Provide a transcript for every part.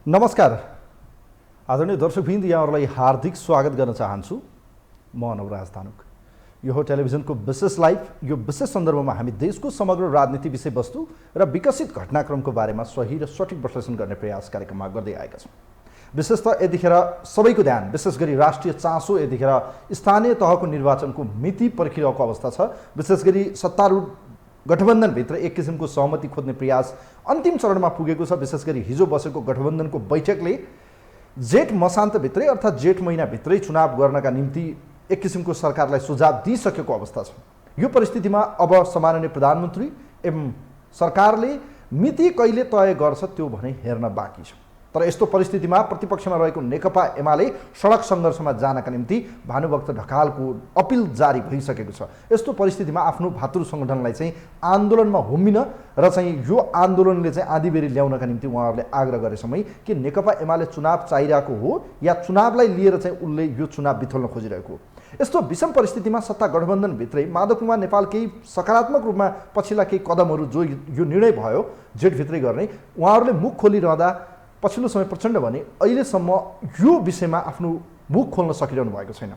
नमस्कार आदरणीय दर्शकवृन्द, यहाँहरूलाई हार्दिक स्वागत गर्न चाहन्छु। म नवराज तानुक। यो हो टेलिभिजनको विशेष लाइभ। यो विशेष सन्दर्भमा हामी देशको समग्र राजनीति विषयवस्तु र विकसित घटनाक्रमको बारेमा सही र सठिक विश्लेषण गर्ने प्रयास कार्यक्रममा गर्दै आएका छौँ। विशेषतः यतिखेर सबैको ध्यान विशेष गरी राष्ट्रिय चासो यतिखेर स्थानीय तहको निर्वाचनको मिति पर्खिरहेको अवस्था छ। विशेष गरी सत्तारूढ गठबन्धनभित्र एक किसिमको सहमति खोज्ने प्रयास अन्तिम चरणमा पुगेको छ। विशेष गरी हिजो बसेको गठबन्धनको बैठकले जेठ मसान्तभित्रै अर्थात् जेठ महिनाभित्रै चुनाव गर्नका निम्ति एक किसिमको सरकारलाई सुझाव दिइसकेको अवस्था छ। यो परिस्थितिमा अब सम्माननीय प्रधानमन्त्री एवं सरकारले मिति कहिले तय गर्छ त्यो भने हेर्न बाँकी छ। तर यस्तो परिस्थितिमा प्रतिपक्षमा रहेको नेकपा एमाले सडक सङ्घर्षमा जानका निम्ति भानुभक्त ढकालको अपिल जारी भइसकेको छ। यस्तो परिस्थितिमा आफ्नो भातृ सङ्गठनलाई चाहिँ आन्दोलनमा होमिन र चाहिँ यो आन्दोलनले चाहिँ आँधीबेरी ल्याउनका निम्ति उहाँहरूले आग्रह गरे समय कि नेकपा एमाले चुनाव चाहिरहेको हो या चुनावलाई लिएर चाहिँ उनले यो चुनाव बिथोल्न खोजिरहेको हो। यस्तो विषम परिस्थितिमा सत्ता गठबन्धनभित्रै माधव कुमार नेपाल केही सकारात्मक रूपमा पछिल्ला केही कदमहरू जो यो निर्णय भयो जेठभित्रै गर्ने उहाँहरूले मुख खोलिरहँदा पछिल्लो समय प्रचण्ड भने अहिलेसम्म यो विषयमा आफ्नो मुख खोल्न सकिरहनु भएको छैन।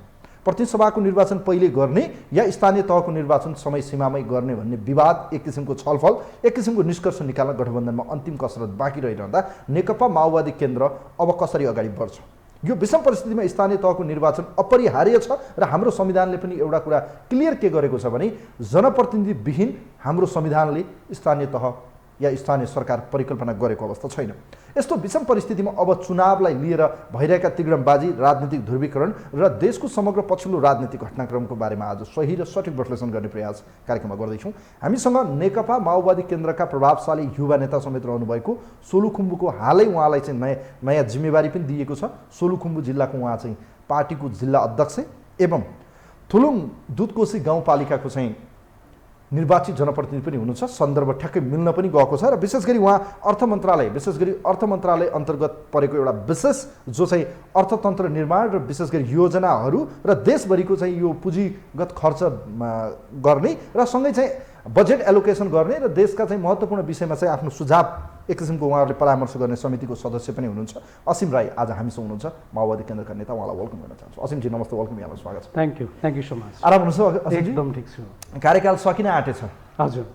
प्रतिनिधि सभाको निर्वाचन पहिले गर्ने या स्थानीय तहको निर्वाचन समय सीमामै गर्ने भन्ने विवाद, एक किसिमको छलफल, एक किसिमको निष्कर्ष निकाल्न गठबन्धनमा अन्तिम कसरत बाँकी रहिरहँदा नेकपा माओवादी केन्द्र अब कसरी अगाडि बढ्छ? यो विषम परिस्थितिमा स्थानीय तहको निर्वाचन अपरिहार्य छ र हाम्रो संविधानले पनि एउटा कुरा क्लियर के गरेको छ भने जनप्रतिनिधि विहीन हाम्रो संविधानले स्थानीय तह या स्थानीय सरकार परिकल्पना गरेको अवस्था छैन। यस्तो विषम परिस्थितिमा अब चुनावलाई लिएर भइरहेका तीव्रबाजी, राजनीतिक ध्रुवीकरण र देशको समग्र पछिल्लो राजनीतिक घटनाक्रमको बारेमा आज सही र सठिक विश्लेषण गर्ने प्रयास कार्यक्रममा गर्दैछौँ। हामीसँग नेकपा माओवादी केन्द्रका प्रभावशाली युवा नेता समेत रहनुभएको सोलुखुम्बुको हालै उहाँलाई चाहिँ नयाँ जिम्मेवारी पनि दिएको छ। सोलुखुम्बु जिल्लाको उहाँ चाहिँ पार्टीको जिल्ला अध्यक्ष एवं थुलुङ दुधकोशी गाउँपालिकाको चाहिँ निर्वाचित जनप्रतिनिधि पनि हुनुहुन्छ। सन्दर्भ ठ्याक्कै मिल्न पनि गएको छ र विशेष गरी उहाँ अर्थ मन्त्रालय अन्तर्गत परेको एउटा विशेष जो चाहिँ अर्थतन्त्र निर्माण र विशेष गरी योजनाहरू र देशभरिको चाहिँ यो पुँजीगत खर्च गर्ने र सँगै चाहिँ बजेट एलोकेसन गर्ने र देशका चाहिँ महत्त्वपूर्ण विषयमा चाहिँ आफ्नो सुझाव एक किसिमको उहाँहरूले परामर्श गर्ने समितिको सदस्य पनि हुनुहुन्छ। असीम राई आज हामीसँग हुनुहुन्छ, माओवादी केन्द्रका नेता। उहाँलाई वेलकम गर्न चाहन्छु। असीमजी नमस्ते, वेलकम, यहाँलाई स्वागत छ। Thank you so much. आराम हुनुहुन्छ? एकदम ठिक छु। कार्यकाल सकिन आँटेछ। हजुर।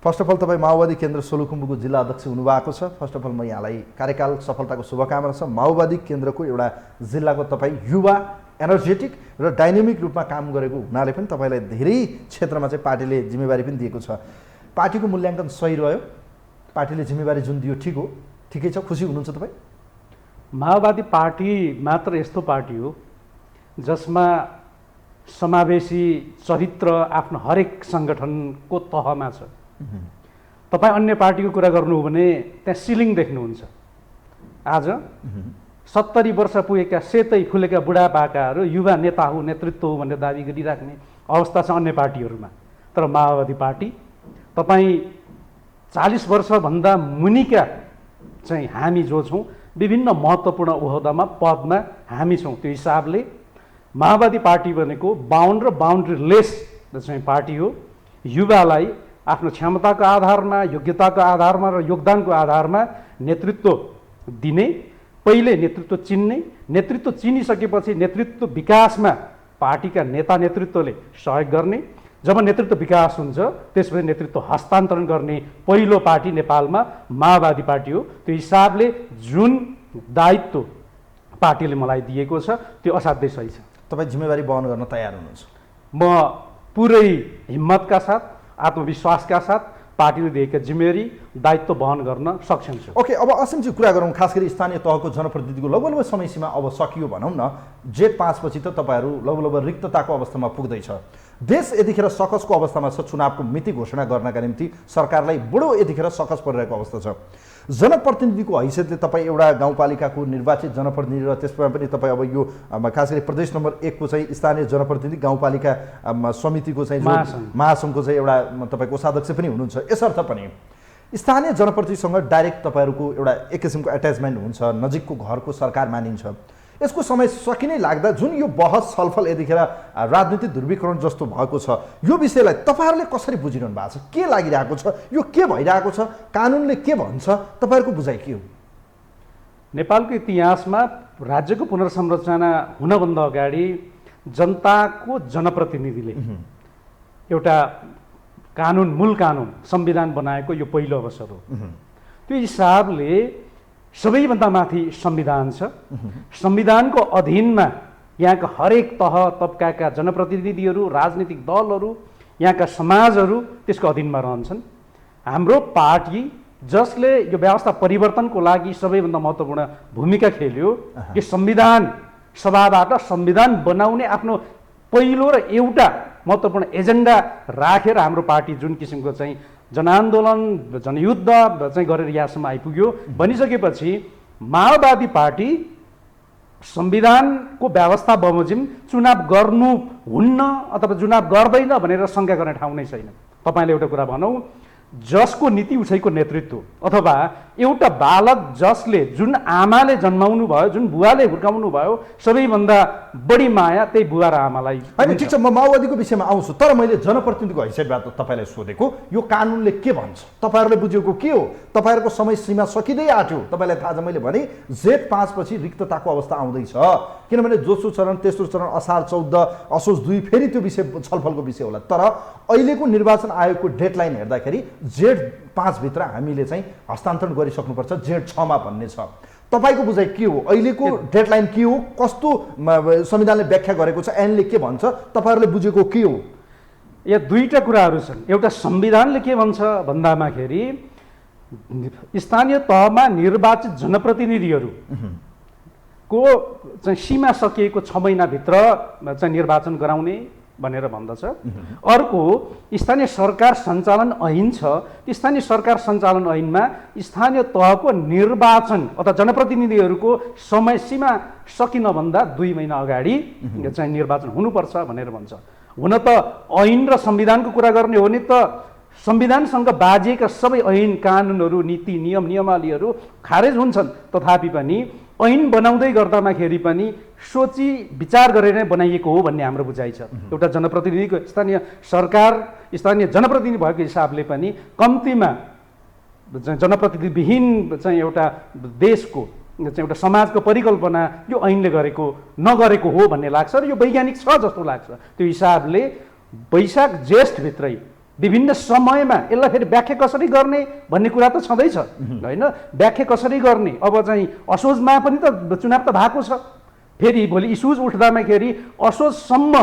फर्स्ट अफ अल तपाईँ माओवादी केन्द्र सोलुखुम्बुको जिल्ला अध्यक्ष हुनुभएको छ। फर्स्ट अफ अल म यहाँलाई कार्यकाल सफलताको शुभकामना छ। माओवादी केन्द्रको एउटा जिल्लाको तपाईँ युवा, एनर्जेटिक र डाइनामिक रूपमा काम गरेको हुनाले पनि तपाईँलाई धेरै क्षेत्रमा चाहिँ पार्टीले जिम्मेवारी पनि दिएको छ। पार्टीको मूल्याङ्कन सही रह्यो? पार्टीले जिम्मेवारी जुन दियो ठिक हो, ठिकै छ? खुसी हुनुहुन्छ तपाईँ? माओवादी पार्टी मात्र यस्तो पार्टी हो जसमा समावेशी चरित्र आफ्नो हरेक सङ्गठनको तहमा छ। तपाईँ अन्य पार्टीको कुरा गर्नु हो भने त्यहाँ सिलिङ देख्नुहुन्छ। आज 70 वर्ष पुगेका सेतै फुलेका बुढापाकाहरू युवा नेता हो, नेतृत्व हो भनेर दाबी गरिराख्ने अवस्था छ अन्य पार्टीहरूमा। तर माओवादी पार्टी तपाईँ 40 वर्षभन्दा मुनिका चाहिँ हामी जो छौँ विभिन्न महत्त्वपूर्ण ओहदामा पदमा हामी छौँ। त्यो हिसाबले माओवादी पार्टी भनेको बाउन्ड र बाउन्ड्री लेस चाहिँ पार्टी हो। युवालाई आफ्नो क्षमताको आधारमा, योग्यताको आधारमा र योगदानको आधारमा नेतृत्व दिने, पहिले नेतृत्व चिन्ने, नेतृत्व चिनिसकेपछि नेतृत्व विकासमा पार्टीका नेता नेतृत्वले सहयोग गर्ने, जब नेतृत्व विकास हुन्छ त्यसपछि नेतृत्व हस्तान्तरण गर्ने पहिलो पार्टी नेपालमा माओवादी पार्टी हो। त्यो हिसाबले जुन दायित्व पार्टीले मलाई दिएको छ त्यो असाध्यै सही छ। तपाईँ जिम्मेवारी वहन गर्न तयार हुनुहुन्छ? म पुरै हिम्मतका साथ, आत्मविश्वासका साथ पार्टीले दिएका जिम्मेवारी दायित्व वहन गर्न सक्षम छु। ओके, अब असीमजी कुरा गरौँ खास गरी स्थानीय तहको जनप्रतिनिधिको लगभग समय सीमा अब सकियो भनौँ न। जेठ 5 पछि त तपाईँहरू लगभग रिक्तताको अवस्थामा पुग्दैछ। देश यतिखेर सकसको अवस्थामा छ। चुनावको मिति घोषणा गर्नका निम्ति सरकारलाई बडो यतिखेर सकस परिरहेको अवस्था छ। जनप्रतिनिधिको हैसियतले तपाईँ एउटा गाउँपालिकाको निर्वाचित जनप्रतिनिधि र त्यसमा पनि तपाईँ अब यो खास गरी प्रदेश नम्बर 1 को चाहिँ स्थानीय जनप्रतिनिधि, गाउँपालिका समितिको चाहिँ महासङ्घको चाहिँ एउटा तपाईँ कोषाध्यक्ष पनि हुनुहुन्छ। यसर्थ पनि स्थानीय जनप्रतिनिधिसँग डाइरेक्ट तपाईँहरूको एउटा एक किसिमको एट्याचमेन्ट हुन्छ, नजिकको घरको सरकार मानिन्छ। यसको समय सकिनै लाग्दा जुन यो बहस छलफल यतिखेर राजनीतिक ध्रुवीकरण जस्तो भएको छ, यो विषयलाई तपाईहरुले कसरी बुझिरहनु भएको छ? के लागिरहेको छ? यो के भइरहेको छ? कानुनले के भन्छ? तपाईहरुको बुझाइ के हो? नेपालको इतिहासमा राज्यको पुनर्संरचना हुनभन्दा अगाडि जनताको जनप्रतिनिधिले एउटा कानुन, मूल कानुन, संविधान बनाएको यो पहिलो अवसर हो। त्यो हिसाबले सबैभन्दा माथि संविधान छ। संविधानको अधीनमा यहाँका हरेक तह तबकाका जनप्रतिनिधिहरू, राजनीतिक दलहरू, यहाँका समाजहरू त्यसको अधीनमा रहन्छन्। हाम्रो पार्टी जसले यो व्यवस्था परिवर्तनको लागि सबैभन्दा महत्त्वपूर्ण भूमिका खेल्यो, यो संविधान सभाबाट संविधान बनाउने आफ्नो पहिलो र एउटा महत्त्वपूर्ण एजेन्डा राखेर हाम्रो पार्टी जुन किसिमको चाहिँ जनआन्दोलन, जनयुद्ध चाहिँ गरेर यहाँसम्म आइपुग्यो भनिसकेपछि माओवादी पार्टी संविधानको व्यवस्था बमोजिम चुनाव गर्नु हुन्न अथवा चुनाव गर्दैन भनेर शङ्का गर्ने ठाउँ नै छैन। तपाईँले एउटा कुरा भनौँ, जसको नीति उसैको नेतृत्व, अथवा एउटा बालक जसले जुन आमाले जन्माउनु भयो, जुन बुवाले हुर्काउनु भयो, सबैभन्दा बढी माया त्यही बुवा र आमालाई। होइन, ठिक छ, म माओवादीको विषयमा आउँछु, तर मैले जनप्रतिनिधिको हैसियतबाट तपाईँलाई सोधेको यो कानुनले के भन्छ, तपाईँहरूले बुझेको के हो? तपाईँहरूको समय सीमा सकिँदै आँट्यो। तपाईँलाई थाहा छ, मैले भने जेठ 5 पछि रिक्तताको अवस्था आउँदैछ, किनभने दोस्रो चरण, तेस्रो चरण, असार 14, असोज 2 फेरि त्यो विषय छलफलको विषय होला। तर अहिलेको निर्वाचन आयोगको डेडलाइन हेर्दाखेरि जेठ 5 भित्र हामीले चाहिँ हस्तान्तरण गरिसक्नुपर्छ, जेठ 6 मा भन्ने छ। तपाईँको बुझाइ के हो? अहिलेको डेडलाइन के हो? कस्तो संविधानले व्याख्या गरेको छ? ऐनले के भन्छ? तपाईँहरूले बुझेको के हो? यहाँ दुईवटा कुराहरू छन्। एउटा संविधानले के भन्छ भन्दामाखेरि स्थानीय तहमा निर्वाचित जनप्रतिनिधिहरूको चाहिँ सीमा सकिएको 6 महिनाभित्र चाहिँ निर्वाचन गराउने भनेर भन्दछ। अर्को स्थानीय सरकार सञ्चालन ऐन छ। स्थानीय सरकार सञ्चालन ऐनमा स्थानीय तहको निर्वाचन अथवा जनप्रतिनिधिहरूको समय सीमा सकिनभन्दा 2 महिना अगाडि चाहिँ निर्वाचन हुनुपर्छ भनेर भन्छ। हुन त ऐन र संविधानको कुरा गर्ने हो भने त संविधानसँग बाजिएका सबै ऐन, कानुनहरू, नीति, नियम, नियमावलीहरू खारेज हुन्छन्। तथापि पनि ऐन बनाउँदै गर्दामाखेरि पनि सोची विचार गरेर नै बनाइएको हो भन्ने हाम्रो बुझाइ छ। एउटा जनप्रतिनिधिको, स्थानीय सरकार, स्थानीय जनप्रतिनिधि भएको हिसाबले पनि कम्तीमा जनप्रतिनिधिविहीन चाहिँ एउटा देशको चाहिँ एउटा समाजको परिकल्पना यो ऐनले नगरेको हो भन्ने लाग्छ र यो वैज्ञानिक छ जस्तो लाग्छ। त्यो हिसाबले वैशाख जेष्ठभित्रै विभिन्न समयमा यसलाई फेरि व्याख्या कसरी गर्ने भन्ने कुरा त छँदैछ होइन। व्याख्या कसरी गर्ने, अब चाहिँ असोजमा पनि त चुनाव त भएको छ, फेरि भोलि इस्युज उठ्दामाखेरि असोजसम्म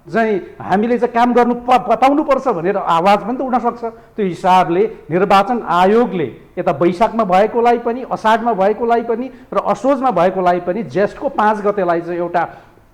चाहिँ हामीले चाहिँ काम गर्नु पाउनुपर्छ भनेर आवाज पनि त उठ्न सक्छ। त्यो हिसाबले निर्वाचन आयोगले यता वैशाखमा भएकोलाई पनि, अषाढमा भएकोलाई पनि र असोजमा भएकोलाई पनि जेष्ठको 5 गतेलाई चाहिँ एउटा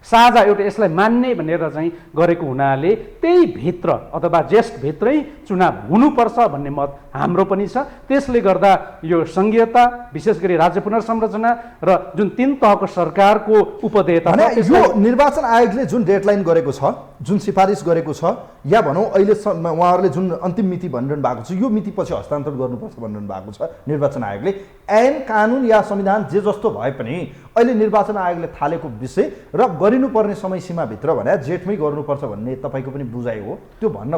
साझा एउटा यसलाई मान्ने भनेर चाहिँ गरेको हुनाले त्यही भित्र अथवा जेष्ठभित्रै चुनाव हुनुपर्छ भन्ने मत हाम्रो पनि छ। त्यसले गर्दा यो संघीयता, विशेष गरी राज्य पुनर्संरचना र जुन 3 तहको सरकारको उपदेयता, यो निर्वाचन आयोगले जुन डेडलाइन गरेको छ, जुन सिफारिस गरेको छ, या भनौँ अहिले उहाँहरूले जुन अन्तिम मिति भनिरहनु भएको छ, यो मिति पछि हस्तान्तरण गर्नुपर्छ भनिरहनु भएको छ निर्वाचन आयोगले। ऐन, कानुन या संविधान जे जस्तो भए पनि अहिले निर्वाचन आयोगले थालेको विषय र गरिनुपर्ने समय सीमाभित्र भने जेठमै गर्नुपर्छ भन्ने तपाईँको पनि बुझाइ हो? त्यो भन्न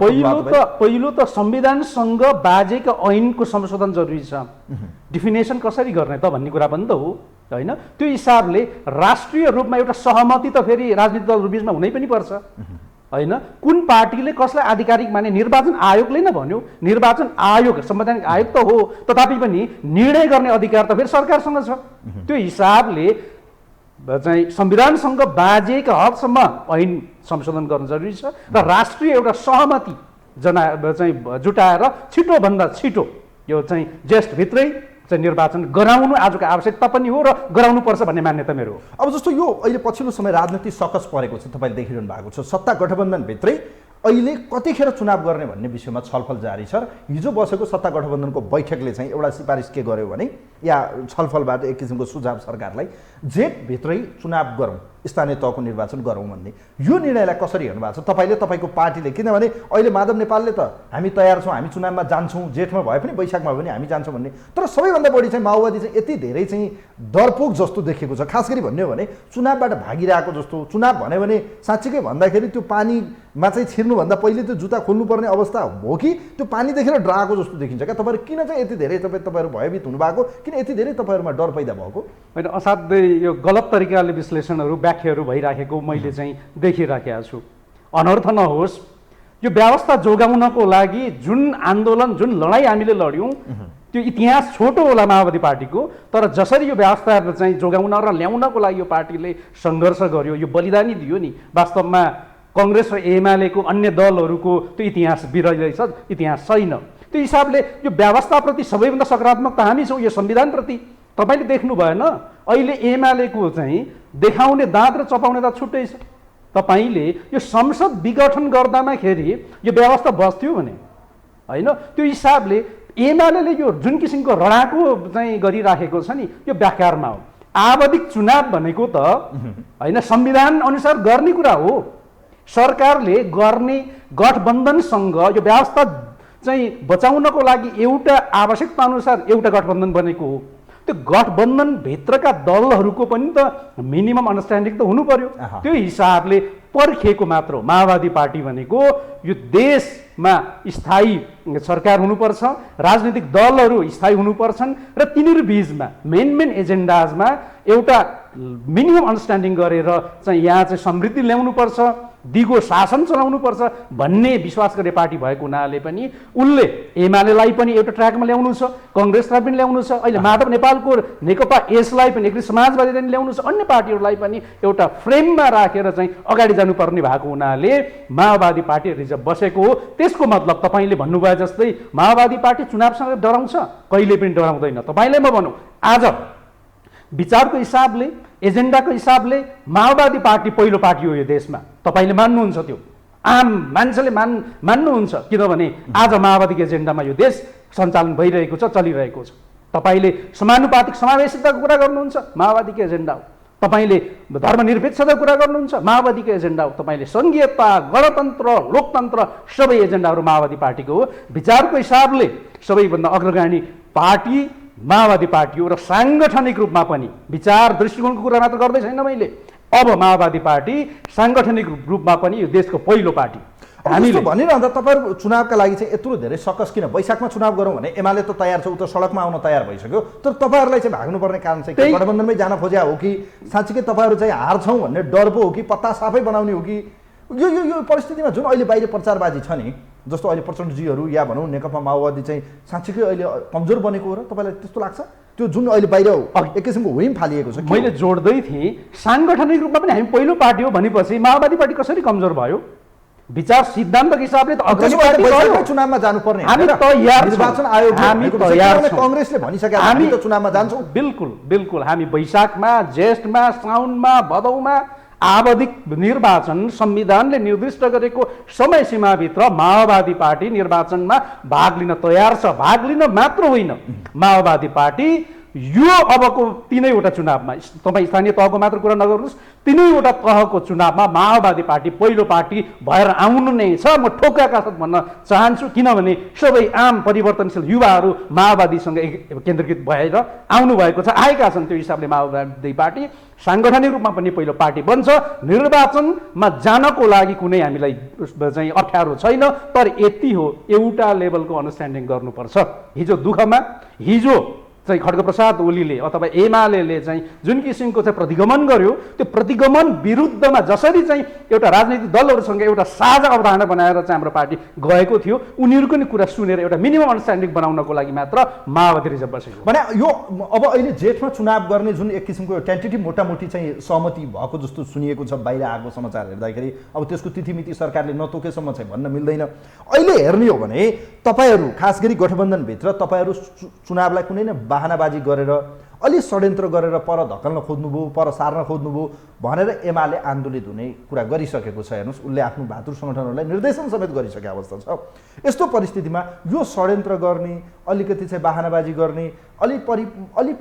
पहिलो त संविधानसँग बाजेको ऐनको संशोधन जरुरी छ। डिफिनेसन कसरी गर्ने त भन्ने कुरा पनि त हो होइन। त्यो हिसाबले राष्ट्रिय रूपमा एउटा सहमति त फेरि राजनीतिक दलहरू बिचमा हुनै पनि पर्छ होइन। कुन पार्टीले कसलाई आधिकारिक माने? निर्वाचन आयोगले नै भन्यो। निर्वाचन आयोग संवैधानिक आयोग त हो, तथापि पनि निर्णय गर्ने अधिकार त फेरि सरकारसँग छ। त्यो हिसाबले चाहिँ संविधानसँग बाजिएका हदसम्म ऐन संशोधन गर्नु जरुरी छ र राष्ट्रिय एउटा सहमति चाहिँ जुटाएर छिटोभन्दा छिटो यो चाहिँ जेष्ठभित्रै चाहिँ निर्वाचन गराउनु आजको आवश्यकता पनि हो र गराउनुपर्छ भन्ने मान्यता मेरो हो। अब जस्तो यो अहिले पछिल्लो समय राजनीति सकस परेको छ, तपाईँले देखिरहनु भएको छ, सत्ता गठबन्धनभित्रै अहिले कतिखेर चुनाव गर्ने भन्ने विषयमा छलफल जारी छ। हिजो बसेको सत्ता गठबन्धनको बैठकले चाहिँ एउटा सिफारिस के गर्यो भने, या छलफलबाट एक किसिमको सुझाव सरकारलाई, जेठभित्रै चुनाव गरौँ, स्थानीय तहको निर्वाचन गरौँ भन्ने। यो निर्णयलाई कसरी हेर्नु भएको छ तपाईँले, तपाईँको पार्टीले? किनभने अहिले माधव नेपालले त हामी तयार छौँ, हामी चुनावमा जान्छौँ, जेठमा भए पनि वैशाखमा भए पनि हामी जान्छौँ भन्ने, तर सबैभन्दा बढी चाहिँ माओवादी चाहिँ यति धेरै चाहिँ डरपोक जस्तो देखेको छ। खास गरी भन्ने हो भने चुनावबाट भागिरहेको जस्तो, चुनाव भन्यो भने साँच्चीकै भन्दाखेरि त्यो पानीमा चाहिँ छिर्नुभन्दा पहिले त्यो जुत्ता खोल्नुपर्ने अवस्था हो कि त्यो पानी देखेर डराएको जस्तो देखिन्छ क्या? तपाईँहरू किन चाहिँ यति धेरै तपाईँहरू भयभीत हुनुभएको? किन यति धेरै तपाईँहरूमा डर पैदा भएको? होइन, असाध्यै यो गलत तरिकाले विश्लेषणहरू व्याख्याहरू भइराखेको मैले चाहिँ देखिराखेको छु। अनर्थ नहोस्, यो व्यवस्था जोगाउनको लागि जुन आन्दोलन, जुन लडाइँ हामीले लड्यौँ, त्यो इतिहास छोटो होला माओवादी पार्टीको, तर जसरी यो व्यवस्था चाहिँ जोगाउन र ल्याउनको लागि यो पार्टीले सङ्घर्ष गर्यो, यो बलिदानी दियो नि, वास्तवमा कङ्ग्रेस र एमालेको अन्य दलहरूको त्यो इतिहास बिरहिरहेछ, इतिहास छैन। त्यो हिसाबले यो व्यवस्थाप्रति सबैभन्दा सकारात्मक त हामी छौँ। यो संविधानप्रति तपाईँले देख्नु भएन, अहिले एमालेको चाहिँ देखाउने दाँत र चपाउने दाँत छुट्टै छ। तपाईँले यो संसद विघटन गर्दामाखेरि यो व्यवस्था बस्थ्यो भने होइन, त्यो हिसाबले एमाले यो जुन किसिमको रडाको चाहिँ गरिराखेको छ नि, यो व्याख्यारमा हो। आवधिक चुनाव भनेको त होइन, संविधान अनुसार गर्ने कुरा हो। सरकारले गर्ने गठबन्धनसँग यो व्यवस्था चाहिँ बचाउनको लागि एउटा आवश्यकता अनुसार एउटा गठबन्धन बनेको हो। त्यो गठबन्धनभित्रका दलहरूको पनि त मिनिमम अन्डरस्ट्यान्डिङ त हुनु पर्यो। त्यो हिसाबले पर्खिएको मात्र हो। माओवादी पार्टी भनेको यो देशमा स्थायी सरकार हुनुपर्छ, राजनीतिक दलहरू स्थायी हुनुपर्छन् र तिनीहरू बिचमा मेन एजेन्डाजमा एउटा मिनिमम अन्डरस्ट्यान्डिङ गरेर चाहिँ यहाँ चाहिँ समृद्धि ल्याउनुपर्छ, दिगो शासन चलाउनुपर्छ भन्ने विश्वास गर्ने पार्टी भएको हुनाले पनि उनले एमालेलाई पनि एउटा ट्र्याकमा ल्याउनु छ, कङ्ग्रेसलाई पनि ल्याउनु छ, अहिले माधव नेपालको नेकपा यसलाई पनि एकीकृत समाजवादीलाई पनि ल्याउनु छ, अन्य पार्टीहरूलाई पनि एउटा फ्रेममा राखेर चाहिँ अगाडि जानुपर्ने भएको हुनाले माओवादी पार्टी रिजर्भ बसेको हो। त्यसको मतलब तपाईँले भन्नुभयो जस्तै माओवादी पार्टी चुनावसँग डराउँछ, कहिले पनि डराउँदैन। तपाईँलाई म भनौँ, आज विचारको हिसाबले, एजेन्डाको हिसाबले माओवादी पार्टी पहिलो पार्टी हो यो देशमा। तपाईँले मान्नुहुन्छ त्यो, आम मान्छेले मान्नुहुन्छ, किनभने आज माओवादीको एजेन्डामा यो देश सञ्चालन भइरहेको छ, चलिरहेको छ। तपाईँले समानुपातिक समावेशिताको कुरा गर्नुहुन्छ, माओवादीको एजेन्डा हो। तपाईँले धर्मनिरपेक्षताको कुरा गर्नुहुन्छ, माओवादीको एजेन्डा हो। तपाईँले सङ्घीयता, गणतन्त्र, लोकतन्त्र सबै एजेन्डाहरू माओवादी पार्टीको हो। विचारको हिसाबले सबैभन्दा अग्रगामी पार्टी माओवादी पार्टी हो र साङ्गठनिक रूपमा पनि विचार दृष्टिकोणको कुरा मात्र गर्दै छैन मैले। अब माओवादी पार्टी साङ्गठनिक रूपमा पनि यो देशको पहिलो पार्टी। हामीले भनिरहँदा तपाईँहरू चुनावका लागि चाहिँ यत्रो धेरै सकस किन? वैशाखमा चुनाव गरौँ भने एमाले त तयार छ, उ त सडकमा आउन तयार भइसक्यो, तर तपाईँहरूलाई चाहिँ भाग्नुपर्ने कारण चाहिँ के? गठबन्धनमै जान खोज्या हो कि साँच्चीकै तपाईँहरू चाहिँ हार्छौँ भन्ने डर पो हो कि पत्ता साफै बनाउने हो कि? यो परिस्थितिमा जुन अहिले बाहिर प्रचारबाजी छ नि, जस्तो अहिले प्रचण्डजीहरू या भनौँ नेकपा माओवादी चाहिँ साँच्चीकै अहिले कमजोर बनेको हो र तपाईँलाई त्यस्तो लाग्छ? त्यो जुन अहिले बाहिर एक किसिमको हुइम फालिएको छ। मैले जोड्दै थिएँ, साङ्गठनिक रूपमा पनि हामी पहिलो पार्टी हो भनेपछि माओवादी पार्टी कसरी कमजोर भयो? विचार सिद्धान्तको हिसाबले त अग्रणी पार्टी हो। चुनावमा जानुपर्ने हामी तयार छौँ, निर्वाचन आयोग हामी तयार छौँ। कङ्ग्रेसले भनिसक्यो हामी त चुनावमा जान्छौँ। बिल्कुल बिल्कुल, हामी वैशाखमा, ज्येष्ठमा, साउनमा, भदौमा आवधिक निर्वाचन संविधानले निर्दिष्ट गरेको समय सीमाभित्र माओवादी पार्टी निर्वाचनमा भाग लिन तयार छ। भाग लिन मात्र होइन, माओवादी पार्टी यो अबको तीनैवटा चुनावमा, तपाईँ स्थानीय तहको मात्र कुरा नगर्नुहोस्, तीनैवटा तहको चुनावमा माओवादी पार्टी पहिलो पार्टी भएर आउनु नै छ। म ठोक्काका साथ भन्न चाहन्छु, किनभने सबै आम परिवर्तनशील युवाहरू माओवादीसँग केन्द्रीकृत भएर आउनुभएको छ, आएका छन्। त्यो हिसाबले माओवादी पार्टी साङ्गठनिक रूपमा पनि पहिलो पार्टी बन्छ। निर्वाचनमा जानको लागि कुनै हामीलाई चाहिँ अप्ठ्यारो छैन, तर यति हो, एउटा लेभलको अन्डरस्ट्यान्डिङ गर्नुपर्छ। हिजो दुःखमा हिजो चाहिँ खड्गप्रसाद ओलीले अथवा एमाले चाहिँ जुन किसिमको चाहिँ प्रतिगमन गर्यो, त्यो प्रतिगमन विरुद्धमा जसरी चाहिँ एउटा राजनैतिक दलहरूसँग एउटा साझा अवधारणा बनाएर चाहिँ हाम्रो पार्टी गएको थियो, उनीहरूको नि कुरा सुनेर एउटा मिनिमम अन्डरस्ट्यान्डिङ बनाउनको लागि मात्र माओवादी रिजर्भ बसेको भने यो अब अहिले जेठमा चुनाव गर्ने जुन एक किसिमको टेन्टेटिभ मोटामोटी चाहिँ सहमति भएको जस्तो सुनिएको छ बाहिर आएको समाचार हेर्दाखेरि। अब त्यसको तिथिमिति सरकारले नतोकेसम्म चाहिँ भन्न मिल्दैन। अहिले हेर्ने हो भने तपाईँहरू खास गरी गठबन्धनभित्र तपाईँहरू चुनावलाई कुनै न बहानाबाजी गरेर अलि षड्यन्त्र गरेर पर धकल्न खोज्नुभयो, पर सार्न खोज्नुभयो भनेर एमाले आन्दोलित हुने कुरा गरिसकेको छ। हेर्नुहोस्, उसले आफ्नो भातृ सङ्गठनहरूलाई निर्देशन समेत गरिसकेको अवस्था छ। यस्तो परिस्थितिमा यो षड्यन्त्र गर्ने, अलिकति चाहिँ बहानाबाजी गर्ने, अलि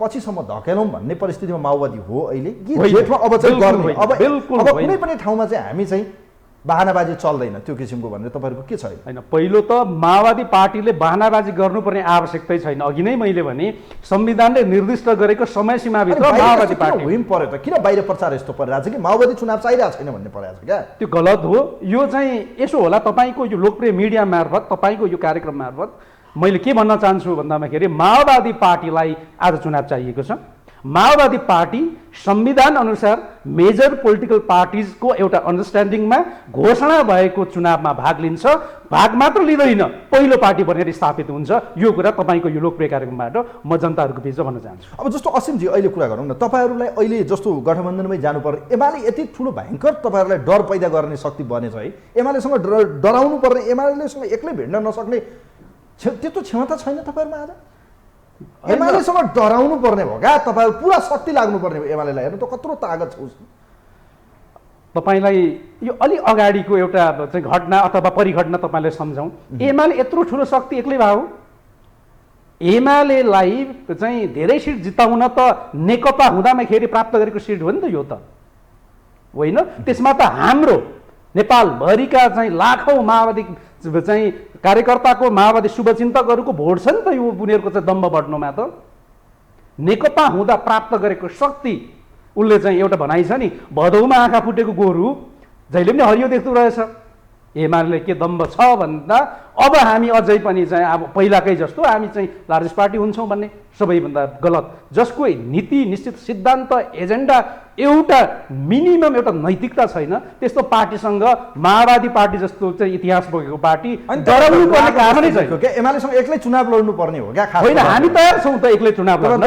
पछिसम्म धकेलौँ भन्ने परिस्थितिमा माओवादी हो अहिले कि जेठमा अब चाहिँ गर्ने? अब कुनै पनि ठाउँमा चाहिँ हामी चाहिँ बहानाबाजी चल्दैन त्यो किसिमको भनेर तपाईँहरूको के छ? होइन, पहिलो त माओवादी पार्टीले बहानाबाजी गर्नुपर्ने आवश्यकतै छैन। अघि नै मैले भने संविधानले निर्दिष्ट गरेको समय सीमाभित्र माओवादी पार्टी हुइम पर्यो त किन बाहिर प्रचार यस्तो परिरहेको छ कि माओवादी चुनाव चाहिरहेको छैन भन्ने परिरहेको छ क्या? त्यो गलत हो। यो चाहिँ यसो होला, तपाईँको यो लोकप्रिय मिडिया मार्फत, तपाईँको यो कार्यक्रम मार्फत मैले के भन्न चाहन्छु भन्दाखेरि माओवादी पार्टीलाई आज चुनाव चाहिएको छ। माओवादी पार्टी संविधान अनुसार मेजर पोलिटिकल पार्टिजको एउटा अन्डरस्ट्यान्डिङमा घोषणा भएको चुनावमा भाग लिन्छ, भाग मात्र लिँदैन, पहिलो पार्टी बनेर स्थापित हुन्छ। यो कुरा तपाईँको यो लोकप्रिय कार्यक्रमबाट म जनताहरूको बिचमा भन्न चाहन्छु। अब जस्तो असीमजी अहिले कुरा गरौँ न, तपाईँहरूलाई अहिले जस्तो गठबन्धनमै जानुपर्ने एमाले यति ठुलो भयङ्कर तपाईँहरूलाई डर पैदा गर्ने शक्ति बनेछ है, एमालेसँग डराउनु पर्ने, एमालेसँग एक्लै भिड्न नसक्ने त्यस्तो क्षमता छैन तपाईँहरूमा आज? एमालेसँग डराउनु पर्ने भयो क्या, तपाईँहरू पुरा शक्ति लाग्नुपर्ने भयो एमालेलाई, हेर्नु त कत्रो तागत छ उसको। तपाईँलाई यो अलि अगाडिको एउटा चाहिँ घटना अथवा परिघटना तपाईँलाई सम्झाउँ। एमाले यत्रो ठुलो शक्ति एक्लै भयो? एमालेलाई चाहिँ धेरै सिट जिताउन त नेकपा हुँदामाखेरि प्राप्त गरेको सिट हो नि त यो त, होइन? त्यसमा त हाम्रो नेपालभरिका चाहिँ लाखौँ माओवादी चाहिँ कार्यकर्ताको, माओवादी शुभचिन्तकहरूको भोट छ नि त यो उनीहरूको चाहिँ दम्ब बढ्नुमा त। नेकपा हुँदा प्राप्त गरेको शक्ति, उसले चाहिँ एउटा भनाइ छ नि, भदौमा आँखा फुटेको गोरु जहिले पनि हरियो देख्दो रहेछ। एमाले के दम्ब छ भन्दा अब हामी अझै पनि चाहिँ अब पहिलाकै जस्तो हामी चाहिँ लार्जेस्ट पार्टी हुन्छौँ भन्ने सबैभन्दा गलत। जसको नीति निश्चित सिद्धान्त एजेन्डा एउटा मिनिमम एउटा नैतिकता छैन, त्यस्तो पार्टीसँग माओवादी पार्टी जस्तो चाहिँ इतिहास बोकेको पार्टी डराउनु पर्ने कारणै छैन। एमालेसँग एक्लै चुनाव लड्नु पर्ने हो क्या? होइन, हामी तयार छौँ त एक्लै चुनाव लड्न।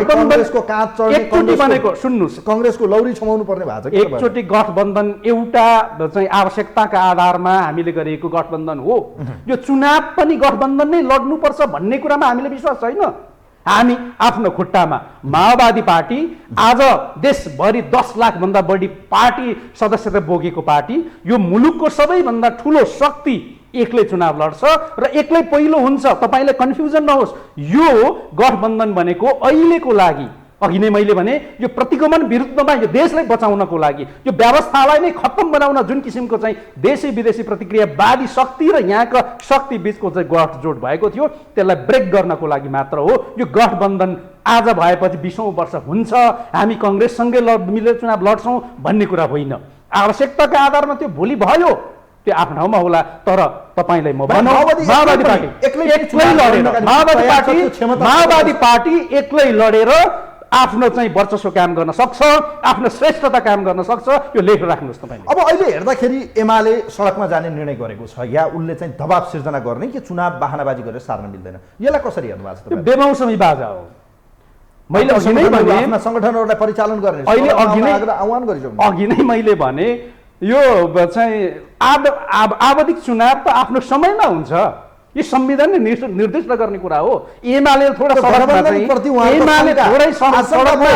काँचको काँच चढ्ने एकचोटि बनेको, सुन्नुहोस्, कांग्रेसको लौरी छमाउनु पर्ने भएको छ। एकचोटि गठबन्धन एउटा चाहिँ आवश्यकताका आधारमा हामीले गरेको गठबन्धन हो। यो चुनाव पनि गठबन्धन नै लड्नुपर्छ भन्ने कुरामा हामीले विश्वास छैन। हामी आफ्नो खुट्टामा माओवादी पार्टी आज देशभरि 10 लाखभन्दा बढी पार्टी सदस्यता बोकेको पार्टी, यो मुलुकको सबैभन्दा ठुलो शक्ति एक्लै चुनाव लड्छ र एक्लै पहिलो हुन्छ। तपाईँलाई कन्फ्युजन नहोस्, यो गठबन्धन भनेको अहिलेको लागि, अघि नै मैले भने यो प्रतिगमन विरुद्धमा यो देशलाई बचाउनको लागि, यो व्यवस्थालाई नै खत्तम बनाउन जुन किसिमको चाहिँ देशी विदेशी प्रतिक्रियावादी शक्ति र यहाँका शक्ति बिचको चाहिँ गठजोड भएको थियो, त्यसलाई ब्रेक गर्नको लागि मात्र हो यो गठबन्धन। आज भएपछि 20औं वर्ष हुन्छ, हामी कङ्ग्रेससँगै मिलेर चुनाव लड्छौँ भन्ने कुरा होइन। आवश्यकताका आधारमा त्यो भोलि भयो, त्यो आफ्नो ठाउँमा होला। तर तपाईँलाई म भनौँ, माओवादी पार्टी एक्लै लडेर आफ्नो चाहिँ वर्चस्व काम गर्न सक्छ, आफ्नो श्रेष्ठता काम गर्न सक्छ, यो लेख राख्नुहोस् तपाईँले। अब अहिले हेर्दाखेरि एमाले सडकमा जाने निर्णय गरेको छ, या उसले चाहिँ दबाब सिर्जना गर्ने कि चुनाव बहानाबाजी गरेर सार्न मिल्दैन, यसलाई कसरी हेर्नु भएको छ? यो बेमौसमी बाजा हो। मैले अघि नै भने आफ्ना सङ्गठनहरूलाई परिचालन गर्ने अघि नै मैले भने यो चाहिँ आवधिक चुनाव त आफ्नो समयमा हुन्छ, यो संविधानले निर्दिष्ट गर्ने कुरा हो। एमाले थोडा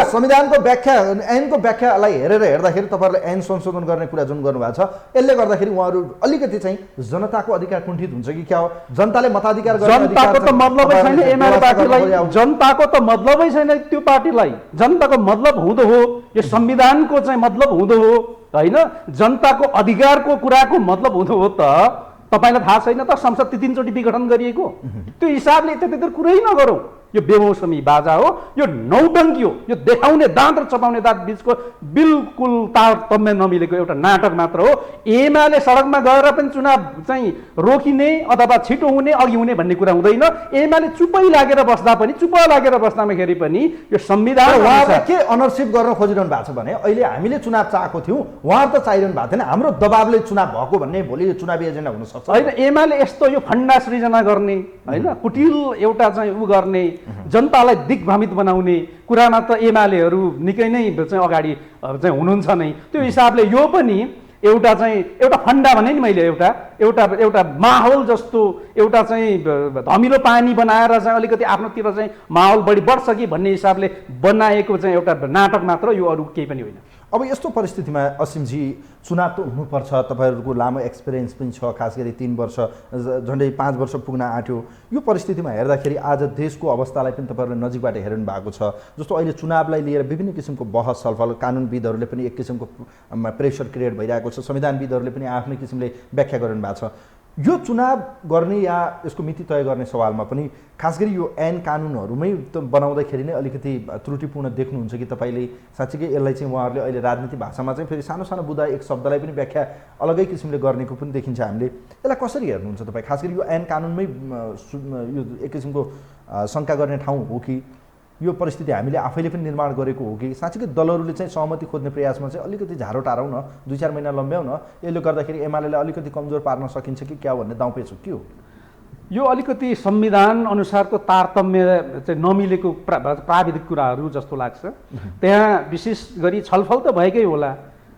संविधानको व्याख्या, ऐनको व्याख्यालाई हेर्दाखेरि तपाईँहरूले ऐन संशोधन गर्ने कुरा जुन गर्नुभएको छ, यसले गर्दाखेरि उहाँहरू अलिकति चाहिँ जनताको अधिकार कुण्ठित हुन्छ कि क्या हो? जनताले मताधिकार, जनताको त मतलबै छैन एमाले पार्टीलाई, जनताको त मतलबै छैन त्यो पार्टीलाई। जनताको मतलब हुँदो हो, यो संविधानको चाहिँ मतलब हुँदो हो, होइन? जनताको अधिकारको कुराको मतलब हुँदो हो त तपाईँलाई थाहा छैन त संसद 3 चोटि विघटन गरिएको? त्यो हिसाबले त्यति कुरै नगरौँ। यो बेमौसमी बाजा हो, यो नौटङ्की हो, यो देखाउने दाँत र चपाउने दाँत बिचको बिल्कुल तारतम्य नमिलेको एउटा नाटक मात्र हो। एमाले सडकमा गएर पनि चुनाव चाहिँ रोकिने अथवा छिटो हुने, अघि हुने भन्ने कुरा हुँदैन। एमाले चुपै लागेर बस्दा पनि, चुप लागेर बस्दामाखेरि पनि यो संविधान उहाँले के अनरसिप गर्न खोजिरहनु भएको छ भने अहिले हामीले चुनाव चाहेको थियौँ, उहाँहरू त चाहिरहनु भएको थिएन, हाम्रो दबावले चुनाव भएको भन्ने भोलि चुनावी एजेन्डा हुन सक्छ। होइन, एमाले यस्तो यो फन्डा सृजना गर्ने, होइन, कुटिल एउटा चाहिँ ऊ गर्ने, जनतालाई दिग्भ्रमित बनाउने कुरामा त एमालेहरू निकै नै चाहिँ अगाडि चाहिँ हुनुहुन्छ नै। त्यो हिसाबले यो पनि एउटा फन्डा भने नि मैले एउटा माहौल जस्तो एउटा चाहिँ धमिलो पानी बनाएर चाहिँ अलिकति आफ्नोतिर चाहिँ माहौल बढी बढ्छ कि भन्ने हिसाबले बनाएको चाहिँ एउटा नाटक मात्र, यो अरू केही पनि होइन। अब यस्तो परिस्थितिमा असीमजी चुनाव त हुनुपर्छ, तपाईँहरूको लामो एक्सपिरियन्स पनि छ, खास गरी 3 वर्ष झन्डै 5 वर्ष पुग्न आँट्यो। यो परिस्थितिमा हेर्दाखेरि आज देशको अवस्थालाई पनि तपाईँहरूले नजिकबाट हेर्नु भएको छ। जस्तो अहिले चुनावलाई लिएर विभिन्न किसिमको बहस छलफल, कानुनविदहरूले पनि एक किसिमको प्रेसर क्रिएट भइरहेको छ, संविधानविदहरूले पनि आफ्नै किसिमले व्याख्या गरिरहनु भएको छ। यो चुनाव गर्ने या यसको मिति तय गर्ने सवालमा पनि खास गरी यो ऐन कानुनहरूमै बनाउँदाखेरि नै अलिकति त्रुटिपूर्ण देख्नुहुन्छ कि तपाईँले साँच्चीकै यसलाई चाहिँ उहाँहरूले अहिले राजनीति भाषामा चाहिँ फेरि सानो सानो बुँदा एक शब्दलाई पनि व्याख्या अलगै किसिमले गर्नेको पनि देखिन्छ हामीले। यसलाई कसरी हेर्नुहुन्छ तपाईँ? खास गरी यो ऐन कानुनमै यो एक किसिमको शङ्का गर्ने ठाउँ हो कि यो परिस्थिति हामीले आफैले पनि निर्माण गरेको हो कि साँच्चीकै दलहरूले चाहिँ सहमति खोज्ने प्रयासमा चाहिँ अलिकति झारो टारौँ न, 2-4 महिना लम्ब्याउन, यसले गर्दाखेरि एमालेलाई अलिकति कमजोर पार्न सकिन्छ कि क्या भन्ने दाउपेच हो के हो? यो अलिकति संविधान अनुसारको तारतम्य चाहिँ नमिलेको प्राविधिक कुराहरू जस्तो लाग्छ। त्यहाँ विशेष गरी छलफल त भएकै होला,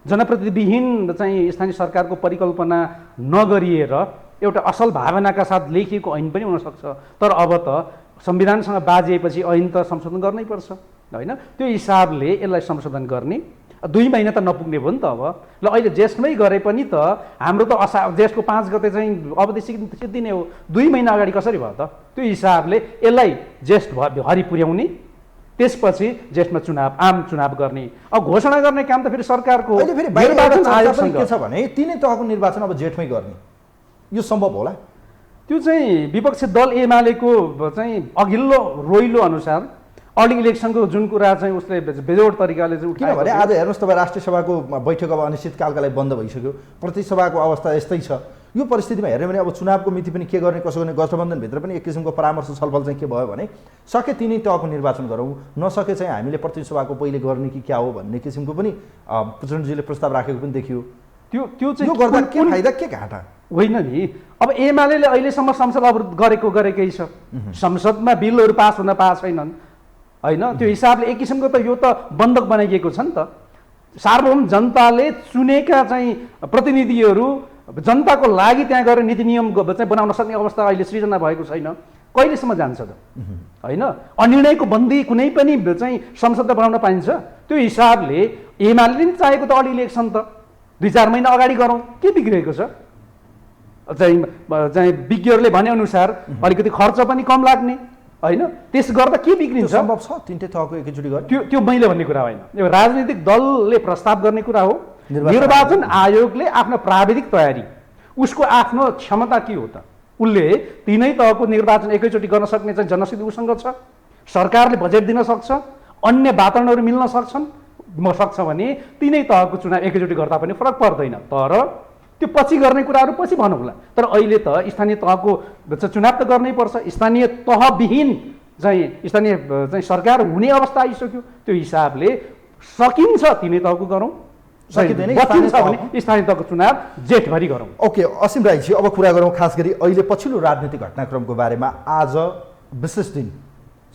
जनप्रतिनिधिविहीन चाहिँ स्थानीय सरकारको परिकल्पना नगरिएर एउटा असल भावनाका साथ लेखिएको ऐन पनि हुनसक्छ। तर अब त संविधानसँग बाजिएपछि ऐन त संशोधन गर्नै पर्छ होइन? त्यो हिसाबले यसलाई संशोधन गर्ने 2 महिना त नपुग्ने भयो नि त। अब ल अहिले जेठमै गरे पनि त हाम्रो त जेठको 5 गते चाहिँ अवधि सिद्धिने हो, 2 महिना अगाडि कसरी भयो त? त्यो हिसाबले यसलाई जेठ भरि पुर्याउने, त्यसपछि जेठमा आम चुनाव गर्ने। अब घोषणा गर्ने काम त फेरि सरकारको निर्वाचन आयोगसँग के छ भने तिनै तहको निर्वाचन अब जेठमै गर्ने, यो सम्भव होला? त्यो चाहिँ विपक्षी दल एमालेको चाहिँ अघिल्लो रोइलो अनुसार अर्ली इलेक्सनको जुन कुरा चाहिँ उसले बेजोड तरिकाले चाहिँ उठायो। किनभने आज हेर्नुहोस् तपाईँ राष्ट्रिय सभाको बैठक अब अनिश्चितकालका लागि बन्द भइसक्यो, प्रतिसभाको अवस्था यस्तै छ। यो परिस्थितिमा हेऱ्यो भने अब चुनावको मिति पनि के गर्ने कसो गर्ने, गठबन्धनभित्र पनि एक किसिमको परामर्श छलफल चाहिँ के भयो भने सके तिनै तहको निर्वाचन गरौँ, नसके चाहिँ हामीले प्रतिसभाको पहिले गर्ने कि क्या हो भन्ने किसिमको पनि प्रचण्डजीले प्रस्ताव राखेको पनि देखियो। त्यो चाहिँ यो गर्दा के फाइदा के घाटा होइन नि? अब एमाले अहिलेसम्म संसद अवरोध गरेकै छ, संसदमा बिलहरू पास हुन पाएको छैनन् होइन? त्यो हिसाबले एक किसिमको त यो त बन्धक बनाइएको छ नि त। सार्वभौम जनताले चुनेका चाहिँ प्रतिनिधिहरू जनताको लागि त्यहाँ गएर नीति नियम चाहिँ बनाउन सक्ने अवस्था अहिले सृजना भएको छैन। कहिलेसम्म जान्छ त होइन? अनिर्णयको बन्दी कुनै पनि चाहिँ संसदमा बनाउन पाइन्छ? त्यो हिसाबले एमाले नि चाहेको त अर्ली इलेक्सन त 2-4 महिना अगाडि गरौँ, के बिग्रेको छ? चाहिँ विज्ञहरूले भनेअनुसार अलिकति खर्च पनि कम लाग्ने होइन? त्यस गर्दा के बिग्रिन्छ? सम्भव छ तिनटै तहको एकैचोटि गर्ने? त्यो मैले भन्ने कुरा होइन, यो राजनीतिक दलले प्रस्ताव गर्ने कुरा हो। निर्वाचन आयोगले आफ्नो प्राविधिक तयारी, उसको आफ्नो क्षमता के हो त? उसले तिनै तहको निर्वाचन एकैचोटि गर्न सक्ने चाहिँ जनशक्ति उसँग छ, सरकारले बजेट दिन सक्छ, अन्य वातावरणहरू मिल्न सक्छ भने तिनै तहको चुनाव एकैचोटि गर्दा पनि फरक पर्दैन। तर त्यो पछि गर्ने कुराहरू पछि भनौँला। तर अहिले त स्थानीय तहको चुनाव त गर्नै पर्छ। स्थानीय तहविहीन स्थानीय सरकार हुने अवस्था आइसक्यो। त्यो हिसाबले सकिन्छ तिनै तहको गरौँ, सकिँदैन भने स्थानीय तहको चुनाव जेठभरि गरौँ। ओके असीम राईजी, अब कुरा गरौँ खास गरी अहिले पछिल्लो राजनीतिक घटनाक्रमको बारेमा। आज विशेष दिन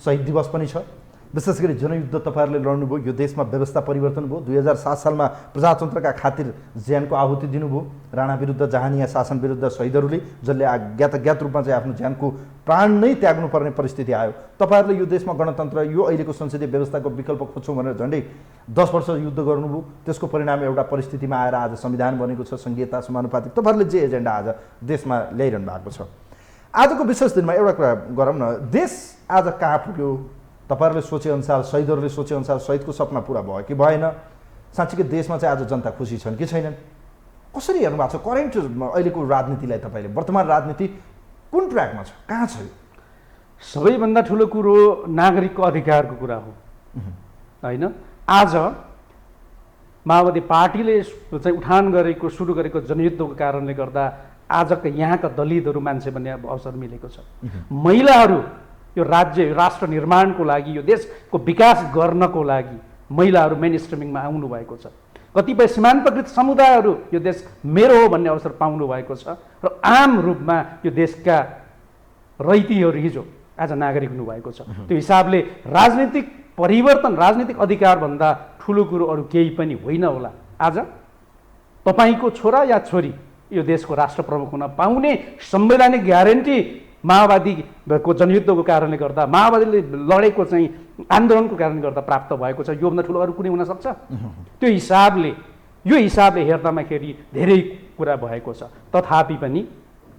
शहीद दिवस पनि छ। विशेष गरी जनयुद्ध तपाईँहरूले लड्नुभयो, यो देशमा व्यवस्था परिवर्तन भयो। 2007 सालमा प्रजातन्त्रका खातिर ज्यानको आहुति दिनुभयो, राणा विरुद्ध जहानिया शासन विरुद्ध शहीदहरूले, जसले अज्ञात रूपमा चाहिँ आफ्नो ज्यानको प्राण नै त्याग्नुपर्ने परिस्थिति आयो। तपाईँहरूले यो देशमा गणतन्त्र, यो अहिलेको संसदीय व्यवस्थाको विकल्प खोज्छौँ भनेर झन्डै 10 वर्ष युद्ध गर्नुभयो। त्यसको परिणाम एउटा परिस्थितिमा आएर आज संविधान बनेको छ, संघीयता समानुपातिक, तपाईँहरूले जे एजेन्डा आज देशमा ल्याइरहनु भएको छ। आजको विशेष दिनमा एउटा कुरा गरौँ न, देश आज कहाँ पुग्यो? तपाईँहरूले सोचेअनुसार, शहीदहरूले सोचेअनुसार शहीदको सपना पुरा भयो कि भएन? साँच्चीकै देशमा चाहिँ आज जनता खुसी छन् कि छैनन्? कसरी हेर्नु भएको छ करेन्ट अहिलेको राजनीतिलाई? तपाईँले वर्तमान राजनीति कुन ट्र्याकमा छ, कहाँ छ? सबैभन्दा ठुलो कुरो नागरिकको अधिकारको कुरा हो होइन? आज माओवादी पार्टीले चाहिँ उठान गरेको सुरु गरेको जनयुद्धको कारणले गर्दा आजका यहाँका दलितहरू मान्छे बन्ने अवसर मिलेको छ। महिलाहरू यो राष्ट्र निर्माणको लागि, यो देशको विकास गर्नको लागि महिलाहरू मेन स्ट्रिमिङमा आउनु भएको छ। कतिपय सीमान्तकृत समुदायहरू यो देश मेरो हो भन्ने अवसर पाउनु भएको छ र आम रूपमा यो देशका रैतीहरू हिजो आज नागरिक हुनुभएको छ। त्यो हिसाबले राजनीतिक परिवर्तन, राजनीतिक अधिकारभन्दा ठुलो कुरो अरू केही पनि होइन होला। आज तपाईँको छोरा या छोरी यो देशको राष्ट्र प्रमुख हुन पाउने संवैधानिक ग्यारेन्टी माओवादीको जनयुद्धको कारणले गर्दा, माओवादीले लडेको चाहिँ आन्दोलनको कारणले गर्दा प्राप्त भएको छ। योभन्दा ठुलो अरू कुनै हुनसक्छ? त्यो हिसाबले हेर्दामाखेरि धेरै कुरा भएको छ। तथापि पनि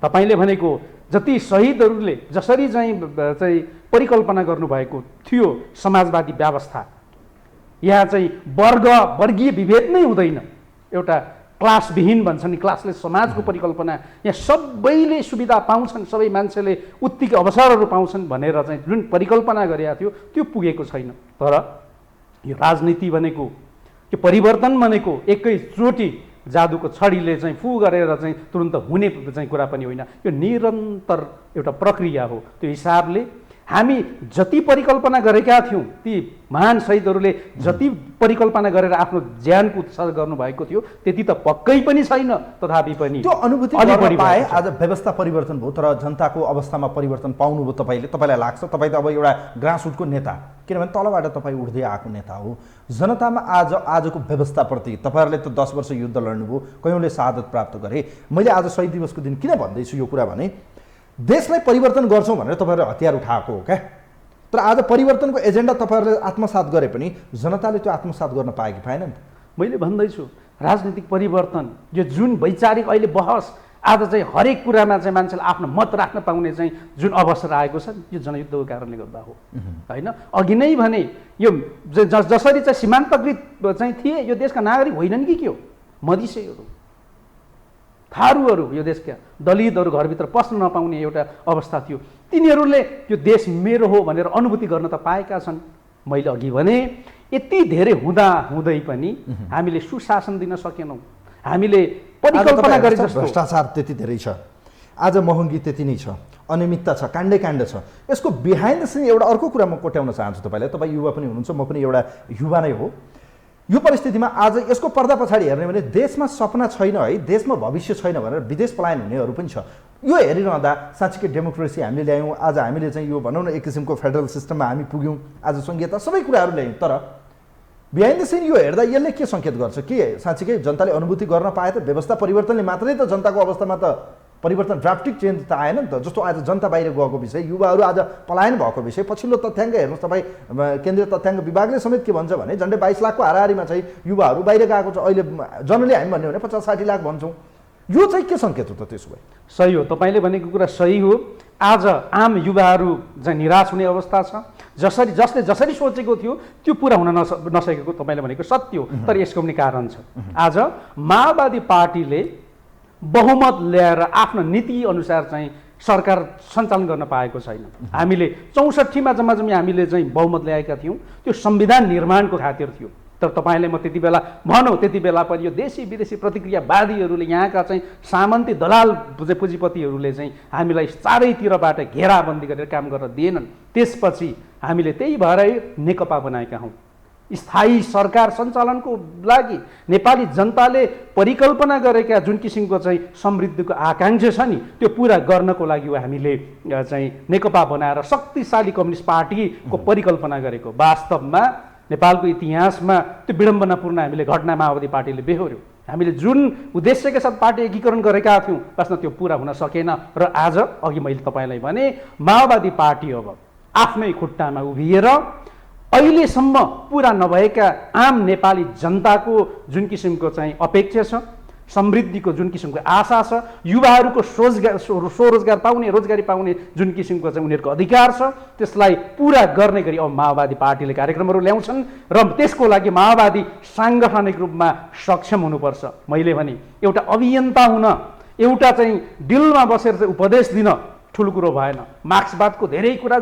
तपाईँले भनेको जति शहीदहरूले जसरी चाहिँ परिकल्पना गर्नुभएको थियो समाजवादी व्यवस्था, यहाँ चाहिँ वर्गीय विभेद नै हुँदैन, एउटा क्लासविहीन भन्छ नि, क्लासलेस समाजको परिकल्पना, यहाँ सबैले सुविधा पाउँछन्, सबै मान्छेले उत्तिकै अवसरहरू पाउँछन् भनेर चाहिँ जुन परिकल्पना गरेका थियो त्यो पुगेको छैन। तर यो राजनीति भनेको, यो परिवर्तन भनेको एकैचोटि जादुको छडीले चाहिँ फु गरेर चाहिँ तुरन्त हुने चाहिँ कुरा पनि होइन, यो निरन्तर एउटा प्रक्रिया हो। त्यो हिसाबले हामी जति परिकल्पना गरेका थियौँ, ती महान शहीदहरूले जति परिकल्पना गरेर आफ्नो ज्यानको उत्सर्ग गर्नुभएको थियो त्यति त पक्कै पनि छैन, तथापि पनि त्यो अनुभूति गर्न पाए आज व्यवस्था परिवर्तन भयो। तर जनताको अवस्थामा परिवर्तन पाउनुभयो तपाईँलाई लाग्छ? तपाईँ त अब एउटा ग्रासरुटको नेता, किनभने तलबाट तपाईँ उठ्दै आएको नेता हो। जनतामा आजको व्यवस्थाप्रति तपाईँहरूले त 10 वर्ष युद्ध लड्नुभयो, कयौँले शहादत प्राप्त गरे। मैले आज शहीद दिवसको दिन किन भन्दैछु यो कुरा भने देशलाई परिवर्तन गर्छौँ भनेर तपाईँहरूले हतियार उठाएको हो क्या। तर आज परिवर्तनको एजेन्डा तपाईँहरूले आत्मसात गरे पनि जनताले त्यो आत्मसात गर्न पाए कि पाएन नि त? मैले भन्दैछु राजनीतिक परिवर्तन, यो जुन वैचारिक अहिले बहस आज चाहिँ हरेक कुरामा चाहिँ मान्छेले आफ्नो मत राख्न पाउने चाहिँ जुन अवसर आएको छ यो जनयुद्धको कारणले गर्दा हो होइन। अघि नै भने यो जसरी चाहिँ सीमान्तकृत चाहिँ थिए यो देशका नागरिक होइनन् कि के हो, मधेसीहरू, थारूहरू, यो देशका दलितहरू घरभित्र पस्न नपाउने एउटा अवस्था थियो। तिनीहरूले यो देश मेरो हो भनेर अनुभूति गर्न त पाएका छन्। मैले अघि भने यति धेरै हुँदै पनि हामीले सुशासन दिन सकेनौँ, हामीले परिकल्पना गरे जस्तो भ्रष्टाचार त्यति धेरै छ, आज महँगी त्यति नै छ, अनियमितता छ, काण्ड छ। यसको बिहाइन्ड द सिन एउटा अर्को कुरा म कोट्याउन चाहन्छु तपाईँलाई। तपाईँ युवा पनि हुनुहुन्छ, म पनि एउटा युवा नै हो। यो परिस्थितिमा आज यसको पर्दा पछाडि हेर्ने भने देशमा सपना छैन है, देशमा भविष्य छैन भनेर विदेश पलायन हुनेहरू पनि छ। यो हेरिरहँदा साँच्चीकै डेमोक्रेसी हामीले ल्यायौँ, आज हामीले चाहिँ यो भनौँ न एक किसिमको फेडरल सिस्टममा हामी पुग्यौँ, आज सङ्घीयता सबै कुराहरू ल्यायौँ। तर बिहाइन्ड द सिन यो हेर्दा यसले के सङ्केत गर्छ कि साँच्चीकै जनताले अनुभूति गर्न पाए त व्यवस्था परिवर्तनले मात्रै त जनताको अवस्थामा त परिवर्तन ड्राफ्टिक चेन्ज त आएन नि त। जस्तो आज जनता बाहिर गएको विषय, युवाहरू आज पलायन भएको विषय, पछिल्लो तथ्याङ्क हेर्नुहोस् तपाईँ, केन्द्रीय तथ्याङ्क विभागले समेत के भन्छ भने झन्डै 22 लाखको हाराहारीमा चाहिँ युवाहरू बाहिर गएको छ। अहिले जनरली हामी भन्यो भने 50-60 लाख भन्छौँ। यो चाहिँ के सङ्केत हो त त्यसो भए? सही हो, तपाईँले भनेको कुरा सही हो। आज आम युवाहरू चाहिँ निराश हुने अवस्था छ। जसले जसरी सोचेको थियो त्यो पुरा हुन नसकेको तपाईँले भनेको सत्य हो। तर यसको पनि कारण छ। आज माओवादी पार्टीले बहुमत ल्याएर आफ्नो नीति अनुसार चाहिँ सरकार सञ्चालन गर्न पाएको छैन। हामीले 64मा जम्मा हामीले चाहिँ बहुमत ल्याएका थियौँ, त्यो संविधान निर्माणको खातिर थियो। तर तपाईँले म त्यति बेला भनौँ, त्यति बेला पनि यो देशी विदेशी प्रतिक्रियावादीहरूले, यहाँका चाहिँ सामन्ती दलाल पुँजीपतिहरूले चाहिँ हामीलाई चारैतिरबाट घेराबन्दी गरेर काम गर्न दिएनन्। त्यसपछि हामीले त्यही भएरै नेकपा बनाएका हौँ। स्थायी सरकार सञ्चालनको लागि नेपाली जनताले परिकल्पना गरेका जुन किसिमको चाहिँ समृद्धिको आकाङ्क्षा छ नि त्यो पुरा गर्नको लागि हामीले चाहिँ नेकपा बनाएर शक्तिशाली कम्युनिस्ट पार्टीको परिकल्पना गरेको। वास्तवमा नेपालको इतिहासमा त्यो विडम्बनापूर्ण हामीले घटना माओवादी पार्टीले बेहोर्यो। हामीले जुन उद्देश्यका साथ पार्टी एकीकरण गरेका थियौँ वास्तवमा त्यो पुरा हुन सकेन। र आज अघि मैले तपाईँलाई भने माओवादी पार्टी अब आफ्नै खुट्टामा उभिएर अहिलेसम्म पुरा नभएका आम नेपाली जनताको जुन किसिमको चाहिँ अपेक्षा छ, समृद्धिको जुन किसिमको आशा छ, युवाहरूको स्वरोजगार पाउने, रोजगारी पाउने जुन किसिमको चाहिँ उनीहरूको अधिकार छ, त्यसलाई पुरा गर्ने गरी अब माओवादी पार्टीले कार्यक्रमहरू ल्याउँछन्। र त्यसको लागि माओवादी साङ्गठनिक रूपमा सक्षम हुनुपर्छ। मैले भने एउटा अभियन्ता हुन, एउटा चाहिँ डिलमा बसेर चाहिँ उपदेश दिन ठुलो कुरो भएन। मार्क्सवादको धेरै कुरा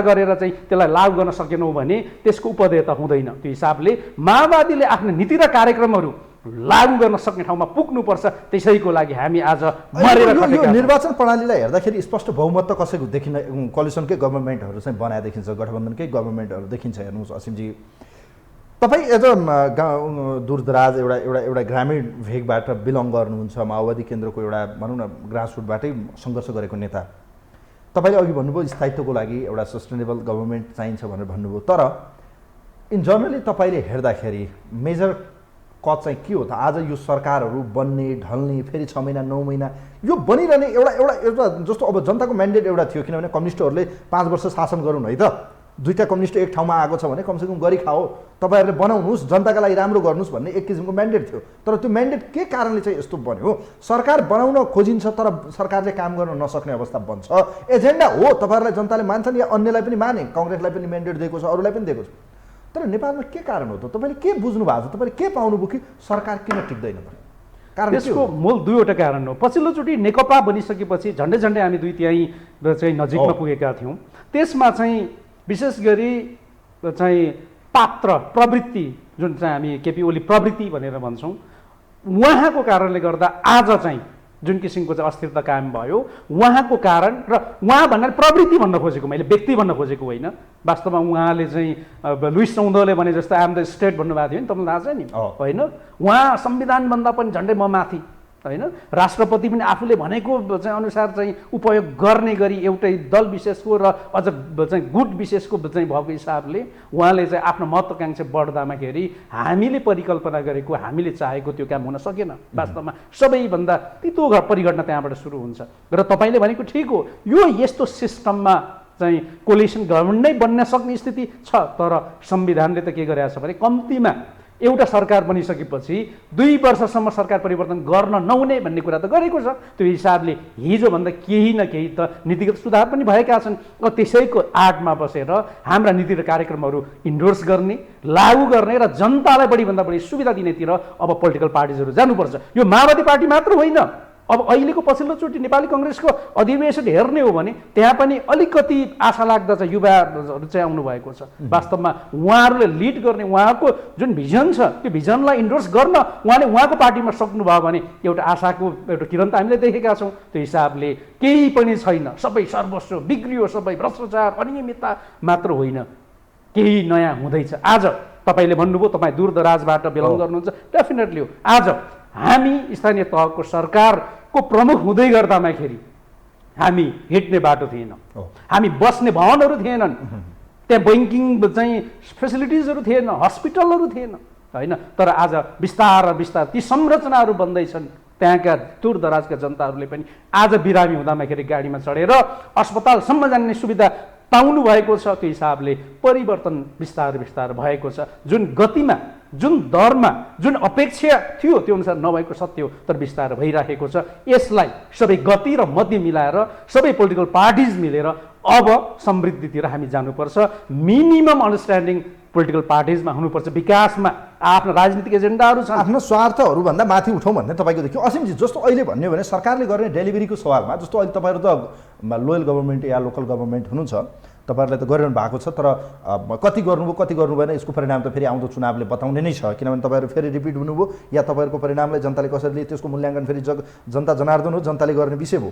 गरेर चाहिँ त्यसलाई लागू गर्न सकेनौँ भने त्यसको उपदेयता हुँदैन। त्यो हिसाबले माओवादीले आफ्नो नीति र कार्यक्रमहरू लागू गर्न सक्ने ठाउँमा पुग्नुपर्छ। त्यसैको लागि हामी आज यो निर्वाचन प्रणालीलाई हेर्दाखेरि स्पष्ट बहुमत त कसैको देखिन, कोलिसनकै गभर्मेन्टहरू चाहिँ बनाए देखिन्छ, गठबन्धनकै गभर्मेन्टहरू देखिन्छ। हेर्नुहोस् असिमजी, तपाईँ एज अ दूरदराज एउटा ग्रामीण भेगबाट बिलङ गर्नुहुन्छ, माओवादी केन्द्रको एउटा भनौँ न ग्रासरुटबाटै सङ्घर्ष गरेको नेता। तपाईँले अघि भन्नुभयो स्थायित्वको लागि एउटा सस्टेनेबल गभर्मेन्ट चाहिन्छ भनेर भन्नुभयो। तर इन जनरली तपाईँले हेर्दाखेरि मेजर कज चाहिँ के हो त? आज यो सरकारहरू बन्ने ढल्ने, फेरि 6 महिना 9 महिना यो बनिरहने एउटा जस्तो अब जनताको म्यान्डेट एउटा थियो, किनभने कम्युनिस्टहरूले 5 वर्ष शासन गरून् है त। दुईटा कम्युनिस्ट एक ठाउँमा आएको छ भने कमसेकम गरी खाओ, तपाईँहरूले बनाउनुहोस्, जनताका लागि राम्रो गर्नुहोस् भन्ने एक किसिमको म्यान्डेट थियो। तर त्यो म्यान्डेट के कारणले चाहिँ यस्तो बन्यो? सरकार बनाउन खोजिन्छ तर सरकारले काम गर्न नसक्ने अवस्था बन्छ। एजेन्डा हो, तपाईँहरूलाई जनताले मान्छन् या अन्यलाई पनि माने, कङ्ग्रेसलाई पनि म्यान्डेट दिएको छ, अरूलाई पनि दिएको छ। तर नेपालमा के कारण हो त? तपाईँले के बुझ्नु भएको छ? तपाईँले के पाउनुभयो कि सरकार किन टिक्दैन त? कारण त्यसको मूल दुईवटा कारण हो। पछिल्लोचोटि नेकपा बनिसकेपछि झन्डै झन्डै हामी 2/3 चाहिँ नजिकमा पुगेका थियौँ। त्यसमा चाहिँ विशेष गरी चाहिँ पात्र प्रवृत्ति, जुन चाहिँ हामी केपी ओली प्रवृत्ति भनेर भन्छौँ, उहाँको कारणले गर्दा आज चाहिँ जुन किसिमको चाहिँ अस्थिरता कायम भयो, उहाँको कारण। र उहाँ भन्नाले प्रवृत्ति भन्न खोजेको, मैले व्यक्ति भन्न खोजेको होइन। वास्तवमा उहाँले चाहिँ लुइस चौधले भने जस्तो आम द स्टेट भन्नुभएको थियो नि, तपाईँलाई थाहा छ नि, होइन? उहाँ संविधानभन्दा पनि झन्डै म माथि, होइन? राष्ट्रपति पनि आफूले भनेको चाहिँ अनुसार चाहिँ उपयोग गर्ने गरी एउटै दल विशेषको र अझ चाहिँ गुट विशेषको चाहिँ भएको हिसाबले उहाँले चाहिँ आफ्नो महत्त्वाकांक्षा बढ्दामाखेरि हामीले परिकल्पना गरेको, हामीले चाहेको त्यो काम हुन सकेन। वास्तवमा सबैभन्दा तितो परिघटना त्यहाँबाट सुरु हुन्छ। र तपाईँले भनेको ठिक हो, यो यस्तो सिस्टममा चाहिँ कोलिसन गभर्मेन्ट नै बन्न सक्ने स्थिति छ। तर संविधानले त के गरेको छ भने कम्तीमा एउटा सरकार बनिसकेपछि 2 वर्षसम्म सरकार परिवर्तन गर्न नहुने भन्ने कुरा त गरेको छ। त्यो हिसाबले हिजोभन्दा केही न केही त नीतिगत सुधार पनि भएका छन्। त्यसैको आडमा बसेर हाम्रा नीति र कार्यक्रमहरू इन्डोर्स गर्ने, लागू गर्ने र जनतालाई बढीभन्दा बढी सुविधा दिनेतिर अब पोलिटिकल पार्टिजहरू जानुपर्छ। यो माओवादी पार्टी मात्र होइन, अब अहिलेको पछिल्लोचोटि नेपाली कङ्ग्रेसको अधिवेशन हेर्ने हो भने त्यहाँ पनि अलिकति आशा लाग्दछ युवाहरू चाहिँ आउनु भएको छ। वास्तवमा उहाँहरूले लिड गर्ने उहाँको जुन भिजन छ त्यो भिजनलाई इन्डोर्स गर्न उहाँले उहाँको पार्टीमा सक्नुभयो भने एउटा आशाको एउटा किरण त हामीले देखेका छौँ। त्यो हिसाबले केही पनि छैन, सबै सर्वस्व बिग्रियो, सबै भ्रष्टाचार अनियमितता मात्र होइन, केही नयाँ हुँदैछ। आज तपाईँले भन्नुभयो तपाईँ दूरदराजबाट बिलोङ गर्नुहुन्छ, डेफिनेटली हो। आज हामी स्थानीय तहको सरकारको प्रमुख हुँदै गर्दामाखेरि हामी हिँड्ने बाटो थिएन, हामी बस्ने भवनहरू थिएनन्, त्यहाँ ब्याङ्किङ चाहिँ फेसिलिटिजहरू थिएन, हस्पिटलहरू थिएन, होइन? तर आज बिस्तार बिस्तार ती संरचनाहरू बन्दैछन्। त्यहाँका दूरदराजका जनताहरूले पनि आज बिरामी हुँदामाखेरि गाडीमा चढेर अस्पतालसम्म जाने सुविधा पाउनु भएको छ। त्यो हिसाबले परिवर्तन बिस्तार बिस्तार भएको छ। जुन गतिमा, जुन दरमा, जुन अपेक्षा थियो त्यो अनुसार नभएको सत्य हो, तर बिस्तार भइराखेको छ। यसलाई सबै गति र मध्य मिलाएर सबै पोलिटिकल पार्टिज मिलेर अब समृद्धितिर हामी जानुपर्छ। मिनिमम अन्डरस्ट्यान्डिङ पोलिटिकल पार्टिजमा हुनुपर्छ। विकासमा आफ्नो राजनीतिक एजेन्डाहरू छन्, आफ्नो स्वार्थहरूभन्दा माथि उठाउँ भन्ने तपाईँको देखियो। असीमजी, जस्तो अहिले भन्यो भने सरकारले गर्ने डेलिभरीको सवालमा, जस्तो अहिले तपाईँहरू त लोयल गभर्मेन्ट या लोकल गभर्मेन्ट हुनुहुन्छ, तपाईँहरूले त गरिरहनु भएको छ, तर कति गर्नुभयो कति गर्नु भएन यसको परिणाम त फेरि आउँदो चुनावले बताउने नै छ। किनभने तपाईँहरू फेरि रिपिट हुनुभयो या तपाईँहरूको परिणामलाई जनताले कसरी लिए त्यसको मूल्याङ्कन फेरि जनता जनार्दन हो, जनताले गर्ने विषय हो।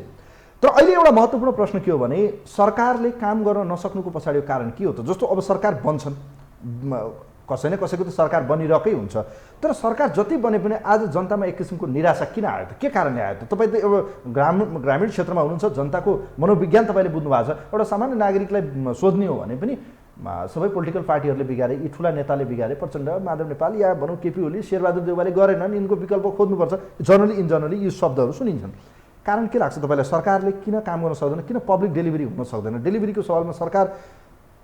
तर अहिले एउटा महत्त्वपूर्ण प्रश्न के हो भने सरकारले काम गर्न नसक्नुको पछाडिको कारण के हो त? जस्तो अब सरकार बन्छन्, कसै न कसैको त सरकार बनिरहेकै हुन्छ, तर सरकार जति बने पनि आज जनतामा एक किसिमको निराशा किन आयो त? के कारणले आयो त? तपाईँ त अब ग्रामीण क्षेत्रमा हुनुहुन्छ, जनताको मनोविज्ञान तपाईँले बुझ्नु भएको छ। एउटा सामान्य नागरिकलाई सोध्ने हो भने पनि सबै पोलिटिकल पार्टीहरूले बिगारे, यी ठुला नेताले बिगारे, प्रचण्ड, माधव नेपाल या भनौँ केपी ओली, शेरबहादुर देउवाले गरेनन्, यिनको विकल्प खोज्नुपर्छ। जनरली यी शब्दहरू सुनिन्छन्। कारण के लाग्छ तपाईँलाई? सरकारले किन काम गर्न सक्दैन? किन पब्लिक डेलिभरी हुन सक्दैन? डेलिभरीको सवालमा सरकार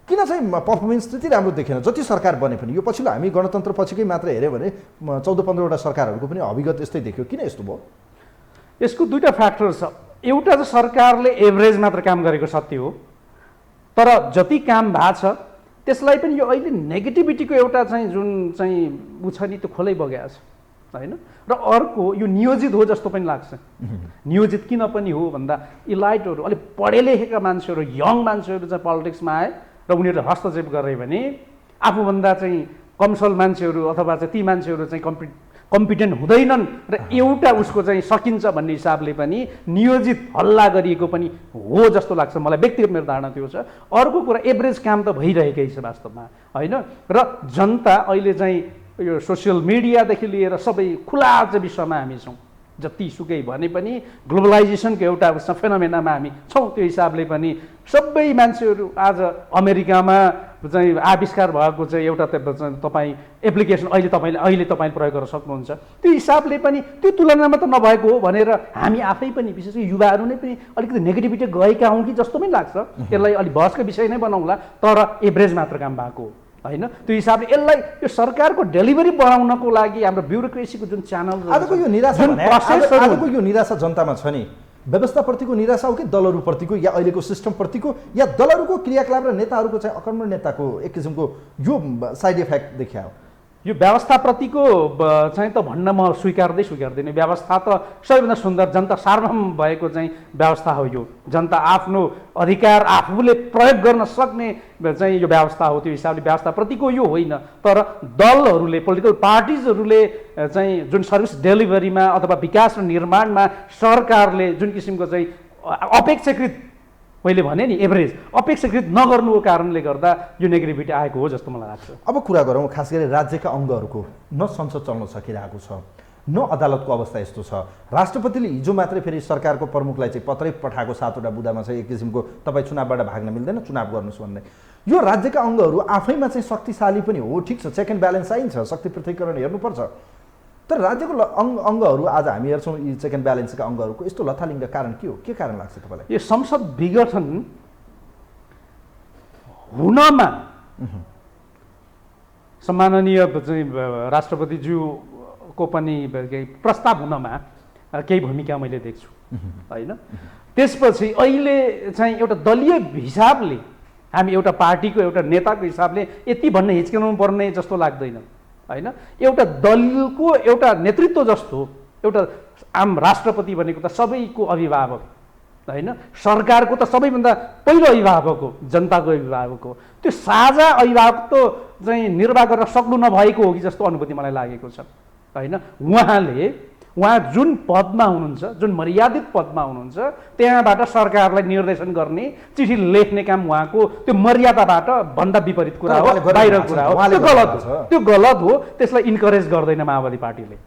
किन चाहिँ पर्फर्मेन्स त्यति राम्रो देखेन? जति सरकार बने पनि यो पछिल्लो हामी गणतन्त्र पछिकै मात्र हेऱ्यो भने 14-15वटा सरकारहरूको पनि अभिगत यस्तै देखियो। किन यस्तो भयो? यसको दुईवटा फ्याक्टर छ। एउटा चाहिँ सरकारले एभरेज मात्र काम गरेको सत्य हो, तर जति काम भएको छ त्यसलाई पनि यो अहिले नेगेटिभिटीको एउटा चाहिँ जुन चाहिँ उ छ नि त्यो खोलै बगेको छ, होइन? र अर्को यो नियोजित हो जस्तो पनि लाग्छ। नियोजित किन पनि हो भन्दा इलाइटहरू, अलिक पढे लेखेका मान्छेहरू, यङ मान्छेहरू चाहिँ पोलिटिक्समा आए र उनीहरूले हस्तक्षेप गरे भने आफूभन्दा चाहिँ कमसल मान्छेहरू अथवा चाहिँ ती मान्छेहरू चाहिँ कम्पिटेन्ट हुँदैनन् र एउटा उसको चाहिँ सकिन्छ भन्ने हिसाबले पनि नियोजित हल्ला गरिएको पनि हो जस्तो लाग्छ मलाई। व्यक्तिगत मेरो धारणा त्यो छ। अर्को कुरा एभरेज काम त भइरहेकै छ वास्तवमा, होइन? र जनता अहिले चाहिँ यो सोसियल मिडियादेखि लिएर सबै खुला विश्वमा हामी छौँ। जतिसुकै भने पनि ग्लोबलाइजेसनको एउटा फेनोमेनामा हामी छौँ। त्यो हिसाबले पनि सबै मान्छेहरू आज अमेरिकामा चाहिँ आविष्कार भएको चाहिँ एउटा तपाईँ एप्लिकेसन अहिले तपाईँले प्रयोग गर्न सक्नुहुन्छ। त्यो हिसाबले पनि त्यो तुलनामा त नभएको हो भनेर हामी आफै पनि विशेष गरी युवाहरू नै पनि अलिकति नेगेटिभिटी गएका हौँ कि जस्तो पनि लाग्छ। यसलाई अलिक बहसको विषय नै बनाउँला, तर एभरेज मात्र काम भएको हो, होइन? त्यो हिसाबले यसलाई यो सरकारको डेलिभरी बढाउनको लागि हाम्रो ब्युरोक्रेसीको जुन च्यानल आजको यो निराशा जनतामा छ नि, व्यवस्थाप्रतिको निराशा हो कि दलहरूप्रतिको या अहिलेको सिस्टमप्रतिको या दलहरूको क्रियाकलाप र नेताहरूको चाहिँ अकर्मण नेताको एक किसिमको यो साइड इफेक्ट देखियो? यो व्यवस्थाप्रतिको चाहिँ त भन्न म स्वीकार्दैन। व्यवस्था त सबैभन्दा सुन्दर जनता सार्वभौम भएको चाहिँ व्यवस्था हो। यो जनता आफ्नो अधिकार आफूले प्रयोग गर्न सक्ने चाहिँ यो व्यवस्था हो। त्यो हिसाबले व्यवस्थाप्रतिको यो होइन। तर दलहरूले, पोलिटिकल पार्टिजहरूले चाहिँ जुन सर्भिस डेलिभरीमा अथवा विकास र निर्माणमा सरकारले जुन किसिमको चाहिँ अपेक्षाकृत, मैले भने नि एभरेज अपेक्षाकृत नगर्नुको कारणले गर्दा यो नेगेटिभिटी आएको हो जस्तो मलाई लाग्छ। अब कुरा गरौँ खास गरी राज्यका अङ्गहरूको, न संसद चल्न सकिरहेको छ, न अदालतको अवस्था यस्तो छ। राष्ट्रपतिले हिजो मात्रै फेरि सरकारको प्रमुखलाई चाहिँ पत्रै पठाएको 7वटा बुदामा चाहिँ एक किसिमको तपाईँ चुनावबाट भाग्न मिल्दैन, चुनाव गर्नुहोस् भन्ने। यो राज्यका अङ्गहरू आफैमा चाहिँ शक्तिशाली पनि हो, ठिक छ, चेक एन्ड ब्यालेन्स चाहिन्छ, शक्ति पृथकीकरण हेर्नुपर्छ। तर राज्यको अङ्गहरू आज हामी हेर्छौँ यी चेक एन्ड ब्यालेन्सका अङ्गहरूको यस्तो लथालिङ्ग कारण के हो? के कारण लाग्छ तपाईँलाई? यो संसद विघटन हुनमा सम्माननीय चाहिँ राष्ट्रपतिज्यूको पनि प्रस्ताव हुनमा केही भूमिका मैले देख्छु होइन। त्यसपछि अहिले चाहिँ एउटा दलीय हिसाबले हामी एउटा पार्टीको एउटा नेताको हिसाबले यति भन्न हिचकिनु पर्ने जस्तो लाग्दैन होइन। एउटा दलको एउटा नेतृत्व जस्तो एउटा आम राष्ट्रपति भनेको त सबैको अभिभावक होइन, सरकारको त सबैभन्दा पहिलो अभिभावक हो, जनताको अभिभावक हो। त्यो साझा अभिभावक त चाहिँ निर्वाह गर्न सक्नु नभएको हो कि जस्तो अनुभूति मलाई लागेको छ होइन। उहाँ जुन पदमा हुनुहुन्छ, जुन मर्यादित पदमा हुनुहुन्छ, त्यहाँबाट सरकारलाई निर्देशन गर्ने, चिठी लेख्ने काम उहाँको त्यो मर्यादाबाट भन्दा विपरीत कुरा हो, बाहिर कुरा हो। त्यो गलत हो। त्यसलाई इन्करेज गर्दैन माओवादी पार्टीले।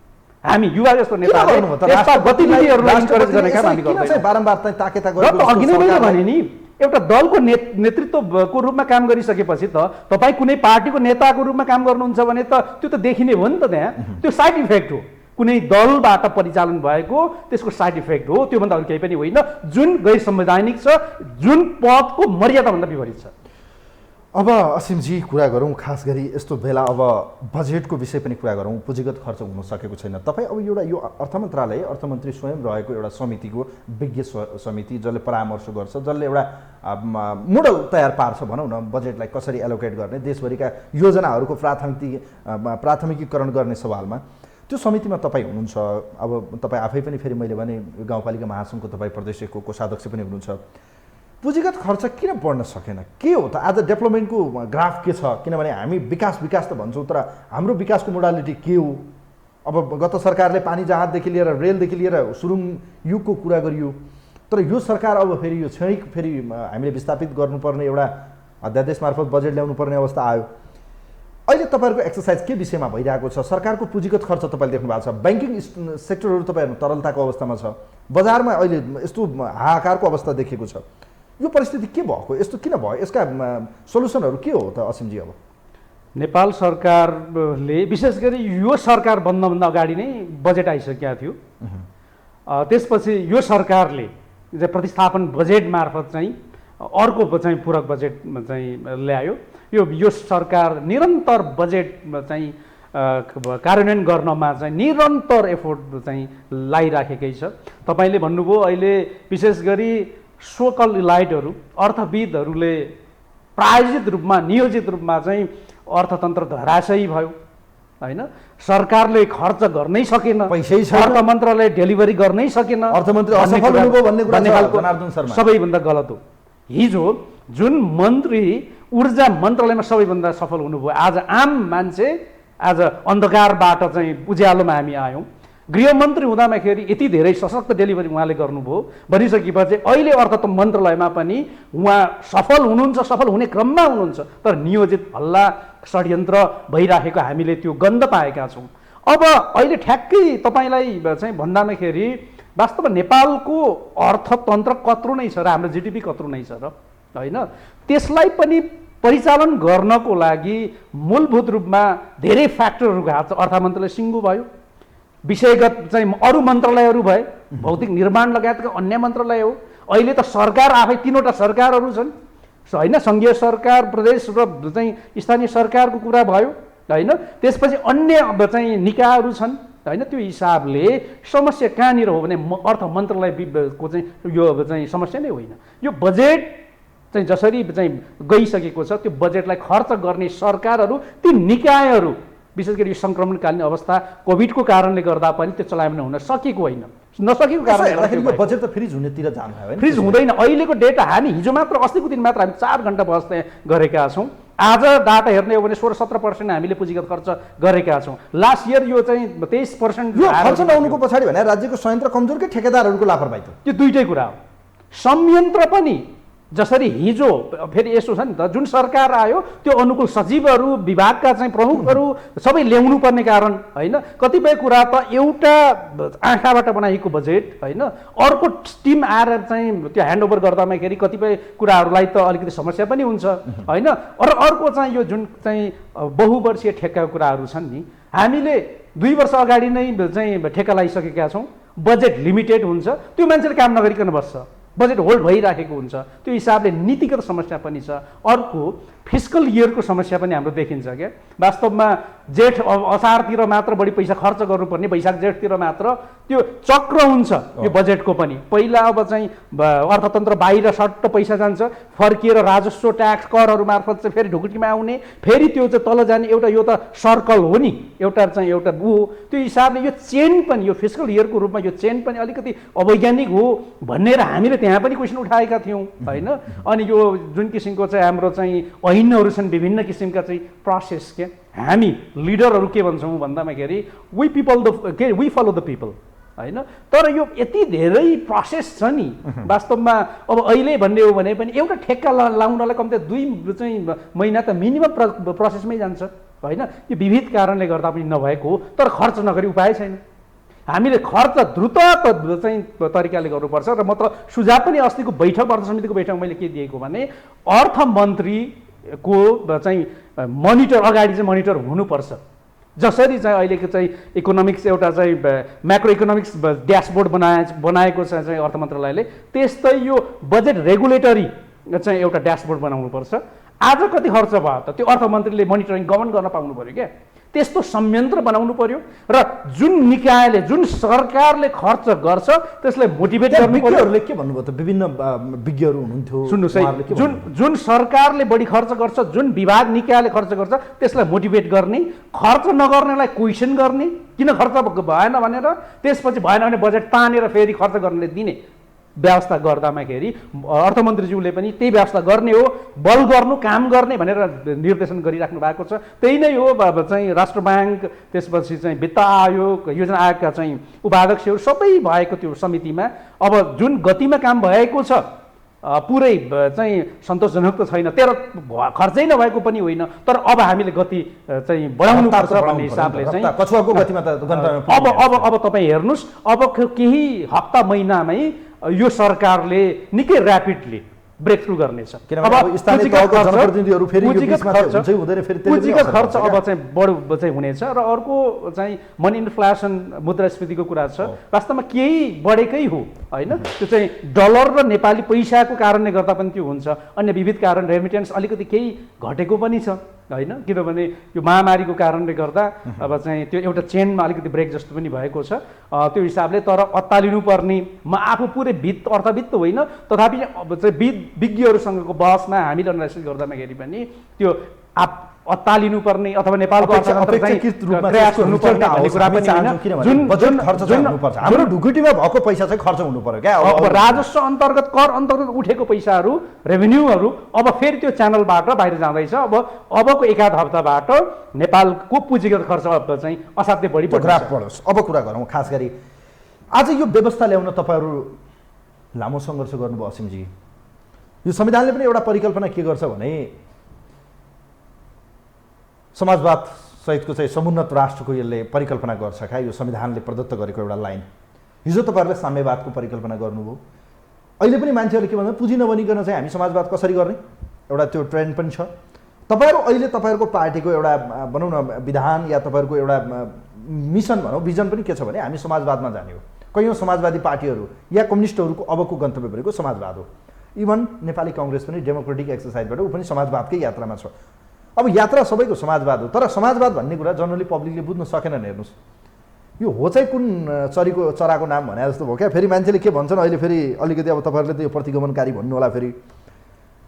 हामी युवा जस्तो नेताले त्यस्ता गतिविधिहरूलाई इन्करेज गर्ने काम हामी गर्दैनौँ। बारम्बार ताकेता र अघि नै मैले भने नि, एउटा दलको नेतृत्वको रूपमा काम गरिसकेपछि त तपाईँ कुनै पार्टीको नेताको रूपमा काम गर्नुहुन्छ भने त त्यो त देखिने हो नि त। त्यहाँ त्यो साइड इफेक्ट हो, कुनै दलबाट परिचालन भएको त्यसको साइड इफेक्ट हो, त्योभन्दा अरू केही पनि होइन, जुन गैर संवैधानिक छ, जुन पदको मर्यादाभन्दा विपरीत छ। अब असीमजी कुरा गरौँ खास गरी यस्तो बेला अब बजेटको विषय पनि कुरा गरौँ। पुँजीगत खर्च हुन सकेको छैन। तपाईँ अब एउटा यो अर्थ मन्त्रालय, अर्थमन्त्री स्वयं रहेको एउटा समितिको विज्ञ समिति जसले परामर्श गर्छ, जसले एउटा मोडल तयार पार्छ भनौँ न, बजेटलाई कसरी एलोकेट गर्ने, देशभरिका योजनाहरूको प्राथमिकीकरण गर्ने सवालमा। त्यो समितिमा तपाईँ हुनुहुन्छ। अब तपाईँ आफै पनि फेरि मैले भने गाउँपालिका महासङ्घको तपाईँ प्रदेशको कोषाध्यक्ष पनि हुनुहुन्छ। पुँजीगत खर्च किन बढ्न सकेन? के हो त? आज डेभलपमेन्टको ग्राफ के छ? किनभने हामी विकास त भन्छौँ, तर हाम्रो विकासको मोडालिटी के हो? अब गत सरकारले पानी जहाजदेखि लिएर रेलदेखि लिएर सुरुङ युगको कुरा गरियो, तर यो सरकार अब फेरि यो क्षणिक फेरि हामीले विस्थापित गर्नुपर्ने एउटा अध्यादेश मार्फत बजेट ल्याउनु पर्ने अवस्था आयो। अहिले तपाईँहरूको एक्सर्साइज के विषयमा भइरहेको छ? सरकारको पुँजीगत खर्च तपाईँले देख्नु भएको छ, ब्याङ्किङ सेक्टरहरू तपाईँहरू तरलताको अवस्थामा छ, बजारमा अहिले यस्तो हाहाकारको अवस्था देखिएको छ। यो परिस्थिति के भएको? यस्तो किन भयो? यसका सोल्युसनहरू के हो त असीमजी? अब नेपाल सरकारले विशेष गरी यो सरकार बन्नभन्दा अगाडि नै बजेट आइसकेका थियो। त्यसपछि यो सरकारले प्रतिस्थापन बजेट मार्फत चाहिँ अर्को चाहिँ पूरक बजेट चाहिँ ल्यायो। यो सरकार निरन्तर बजेट चाहिँ कार्यान्वयन गर्नमा चाहिँ निरन्तर एफोर्ट चाहिँ लगाइराखेकै छ। तपाईँले भन्नुभयो अहिले विशेष गरी सोकल इलाइटहरू, अर्थविदहरूले प्रायोजित रूपमा, नियोजित रूपमा चाहिँ अर्थतन्त्र धराशयी भयो होइन। सरकारले खर्च गर्नै सकेन, पैसै छैन, अर्थ मन्त्रालय डेलिभरी गर्नै सकेन, अर्थमन्त्री असफल हुनुभयो भन्ने कुरा जनार्दन शर्मा सबैभन्दा गलत हो। हिजो जुन मन्त्री ऊर्जा मन्त्रालयमा सबैभन्दा सफल हुनुभयो, आज आम मान्छे आज अन्धकारबाट चाहिँ उज्यालोमा हामी आयौँ। गृहमन्त्री हुँदाखेरि यति धेरै सशक्त डेलिभरी उहाँले गर्नुभयो भनिसकेपछि अहिले अर्थ मन्त्रालयमा पनि उहाँ सफल हुनुहुन्छ, सफल हुने क्रममा हुनुहुन्छ, तर नियोजित हल्ला षड्यन्त्र भइराखेको हामीले त्यो गन्ध पाएका छौँ। अब अहिले ठ्याक्कै तपाईँलाई चाहिँ भन्दादाखेरि वास्तवमा नेपालको अर्थतन्त्र कत्रो नै छ र हाम्रो जिडिपी कत्रो नै छ र होइन। त्यसलाई पनि परिचालन गर्नको लागि मूलभूत रूपमा धेरै फ्याक्टरहरूको हात छ। अर्थ मन्त्रालय सिङ्गो भयो, विषयगत चाहिँ अरू मन्त्रालयहरू भए, भौतिक निर्माण लगायतका अन्य मन्त्रालय हो। अहिले त सरकार आफै 3वटा सरकारहरू छन् होइन, सङ्घीय सरकार, प्रदेश र चाहिँ स्थानीय सरकारको कुरा भयो होइन। त्यसपछि अन्य चाहिँ निकायहरू छन् होइन। त्यो हिसाबले समस्या कहाँनिर हो भने अर्थ मन्त्रालयको चाहिँ यो चाहिँ समस्या नै होइन। यो बजेट चाहिँ जसरी चाहिँ गइसकेको छ त्यो बजेटलाई खर्च गर्ने सरकारहरू ती निकायहरू विशेष गरी यो सङ्क्रमणकालीन अवस्था कोभिडको कारणले गर्दा पनि त्यो चलायमान हुन सकेको होइन। नसकेको कारणले बजेट त फ्रिज हुनेतिर जानु भयो, फ्रिज हुँदैन। अहिलेको डेटा हामी हिजो मात्र अस्तिको दिन मात्र हामी 4 घन्टा बहस गरेका छौँ। आज डाटा हेर्ने हो भने 16-17% हामीले पुँजीगत खर्च गरेका छौँ। लास्ट इयर यो चाहिँ 23% यो खर्च नहुनुको पछाडि भने राज्यको संयन्त्र कमजोर कि ठेकेदारहरूको लापरवाही? त्यो दुईटै कुरा हो। संयन्त्र पनि जसरी हिजो फेरि यसो छ नि त, जुन सरकार आयो त्यो अनुकूल सचिवहरू विभागका चाहिँ प्रमुखहरू सबै ल्याउनु पर्ने कारण होइन। कतिपय कुरा त एउटा आँखाबाट बनाइएको बजेट होइन, अर्को टिम आएर चाहिँ त्यो ह्यान्डओभर गर्दामाखेरि कतिपय कुराहरूलाई त अलिकति समस्या पनि हुन्छ होइन। र अर्को चाहिँ यो जुन चाहिँ बहुवर्षीय ठेक्काको कुराहरू छन् नि, हामीले 2 वर्ष अगाडि नै चाहिँ ठेक्का लगाइसकेका छौँ। बजेट लिमिटेड हुन्छ, त्यो मान्छेले काम नगरिकन बस्छ, बजेट होल्ड भइराखेको हुन्छ। त्यो हिसाबले नीतिगत समस्या पनि छ। अर्को फिस्कल इयरको समस्या पनि हाम्रो देखिन्छ क्या। वास्तवमा जेठ असारतिर मात्र बढी पैसा खर्च गर्नुपर्ने, वैशाख जेठतिर मात्र त्यो चक्र हुन्छ यो बजेटको पनि। पहिला अब चाहिँ अर्थतन्त्र बाहिर सट्ट पैसा जान्छ, फर्किएर राजस्व ट्याक्स करहरू मार्फत चाहिँ फेरि ढुकुटीमा आउने, फेरि त्यो चाहिँ तल जाने, एउटा यो त सर्कल हो नि, एउटा चाहिँ एउटा ऊ। त्यो हिसाबले यो चेन पनि, यो फिस्कल इयरको रूपमा यो चेन पनि अलिकति अवैज्ञानिक हो भनेर हामीले त्यहाँ पनि क्वेसन उठाएका थियौँ होइन। अनि यो जुन किसिमको चाहिँ हाम्रो चाहिँ ऐनहरू छन् विभिन्न किसिमका चाहिँ प्रोसेस के, हामी लिडरहरू के भन्छौँ भन्दामाखेरि वी फलो द पिपल होइन। तर यो यति धेरै प्रोसेस छ नि वास्तवमा। अब अहिले भन्ने हो भने पनि एउटा ठेक्का लाउनलाई कम्ती 2 चाहिँ महिना त मिनिमम प्रोसेसमै जान्छ होइन। यो विविध कारणले गर्दा पनि नभएको हो, तर खर्च नगरी उपाय छैन। हामीले खर्च द्रुत चाहिँ तरिकाले गर्नुपर्छ। र म त सुझाव पनि अस्तिको बैठक, अर्थ समितिको बैठकमा मैले के दिएको भने अर्थमन्त्रीको चाहिँ मोनिटर अगाडि चाहिँ मोनिटर हुनुपर्छ। जसरी चाहिँ अहिलेको चाहिँ इकोनोमिक्स एउटा चाहिँ म्याक्रो इकोनोमिक्स ड्यासबोर्ड बनाएको छ चाहिँ अर्थ मन्त्रालयले, त्यस्तै यो बजेट रेगुलेटरी चाहिँ एउटा ड्यासबोर्ड बनाउनुपर्छ। आज कति खर्च भयो त त्यो अर्थमन्त्रीले मोनिटरिङ गभर्न गर्न पाउनु पऱ्यो क्या। त्यस्तो संयन्त्र बनाउनु पर्यो र जुन निकायले, जुन सरकारले खर्च गर्छ त्यसलाई मोटिभेट गर्नु पर्यो। विज्ञहरूले के भन्नुभयो त? विभिन्न विज्ञहरू हुनुहुन्थ्यो, सुन्नुहोस् है, जुन सरकारले बढी खर्च गर्छ, जुन विभाग निकायले खर्च गर्छ त्यसलाई मोटिभेट गर्ने, खर्च नगर्नेलाई क्वेसन गर्ने, किन खर्च भएन भनेर, त्यसपछि भएन भने बजेट तानेर फेरि खर्च गर्नेले दिने व्यवस्था गर्दामाखेरि अर्थमन्त्रीज्यूले पनि त्यही व्यवस्था गर्ने हो, बल गर्नु, काम गर्ने भनेर निर्देशन गरिराख्नु भएको छ। त्यही नै हो चाहिँ राष्ट्र ब्याङ्क, त्यसपछि चाहिँ वित्त आयोग, योजना आयोगका चाहिँ उपाध्यक्षहरू सबै भएको त्यो समितिमा अब जुन गतिमा काम भएको छ पुरै चाहिँ सन्तोषजनक त छैन, तर खर्चै नभएको पनि होइन, तर अब हामीले गति चाहिँ बढाउनु पर्छ भन्ने हिसाबले चाहिँ कछुवाको गतिमा त अब तपाईँ हेर्नुहोस्, अब केही हप्ता महिनामै यो सरकारले निकै ऱ्यापिडली ब्रेक थ्रु गर्नेछ। पुँजीगत खर्च अब चाहिँ बढो चाहिँ हुनेछ। र अर्को चाहिँ मनी इन्फ्लेसन, मुद्रास्फीतिको कुरा छ, वास्तवमा केही बढेकै हो होइन। त्यो चाहिँ डलर र नेपाली पैसाको कारणले गर्दा पनि त्यो हुन्छ। अन्य विविध कारण रेमिटेन्स अलिकति केही घटेको पनि छ होइन, किनभने यो महामारीको कारणले गर्दा अब चाहिँ त्यो एउटा चेनमा अलिकति ब्रेक जस्तो पनि भएको छ त्यो हिसाबले। तर अत्तालिनु पर्ने, म आफू पुरै अर्थवित्त होइन, तथापि अब चाहिँ विज्ञहरूसँगको बहसमा हामीले एनालाइसिस गर्दाखेरि पनि त्यो अत्तालिनु पर्ने अथवा नेपालको हाम्रो ढुकुटीमा भएको पैसा चाहिँ खर्च हुनु पर्यो क्या। अब राजस्व अन्तर्गत, कर अन्तर्गत उठेको पैसाहरू, रेभेन्यूहरू अब फेरि त्यो च्यानलबाट बाहिर जाँदैछ। अबको एकाध हप्ताबाट नेपालको पुँजीगत खर्च चाहिँ असाध्यै बढी बढोस्। अब कुरा गरौँ खास गरी आज यो व्यवस्था ल्याउन तपाईँहरू लामो सङ्घर्ष गर्नुभयो असिमजी। यो संविधानले पनि एउटा परिकल्पना के गर्छ भने समाजवाद सहितको चाहिँ समुन्नत राष्ट्रको यसले परिकल्पना गर्छ क्या। यो संविधानले प्रदत्त गरेको एउटा लाइन। हिजो तपाईँहरूले साम्यवादको परिकल्पना गर्नुभयो, अहिले पनि मान्छेहरूले के भन्छ पुँजी नबनिकन चाहिँ हामी समाजवाद कसरी गर्ने एउटा त्यो ट्रेन्ड पनि छ। तपाईँहरू अहिले तपाईँहरूको पार्टीको एउटा भनौँ न विधान या तपाईँहरूको एउटा मिसन भनौँ, भिजन पनि के छ भने हामी समाजवादमा जाने हो। कैयौँ समाजवादी पार्टीहरू या कम्युनिस्टहरूको अबको गन्तव्य भनेको समाजवाद हो। इभन नेपाली काङ्ग्रेस पनि डेमोक्रेटिक एक्सर्साइजबाट ऊ पनि समाजवादकै यात्रामा छ। अब यात्रा सबैको समाजवाद हो, तर समाजवाद भन्ने कुरा जनरली पब्लिकले बुझ्न सकेनन्। हेर्नुहोस्, यो हो चाहिँ कुन चराको नाम भने जस्तो भयो क्या। फेरि मान्छेले के भन्छन् अहिले फेरि अलिकति अब तपाईँहरूले त यो प्रतिगमनकारी भन्नु होला। फेरि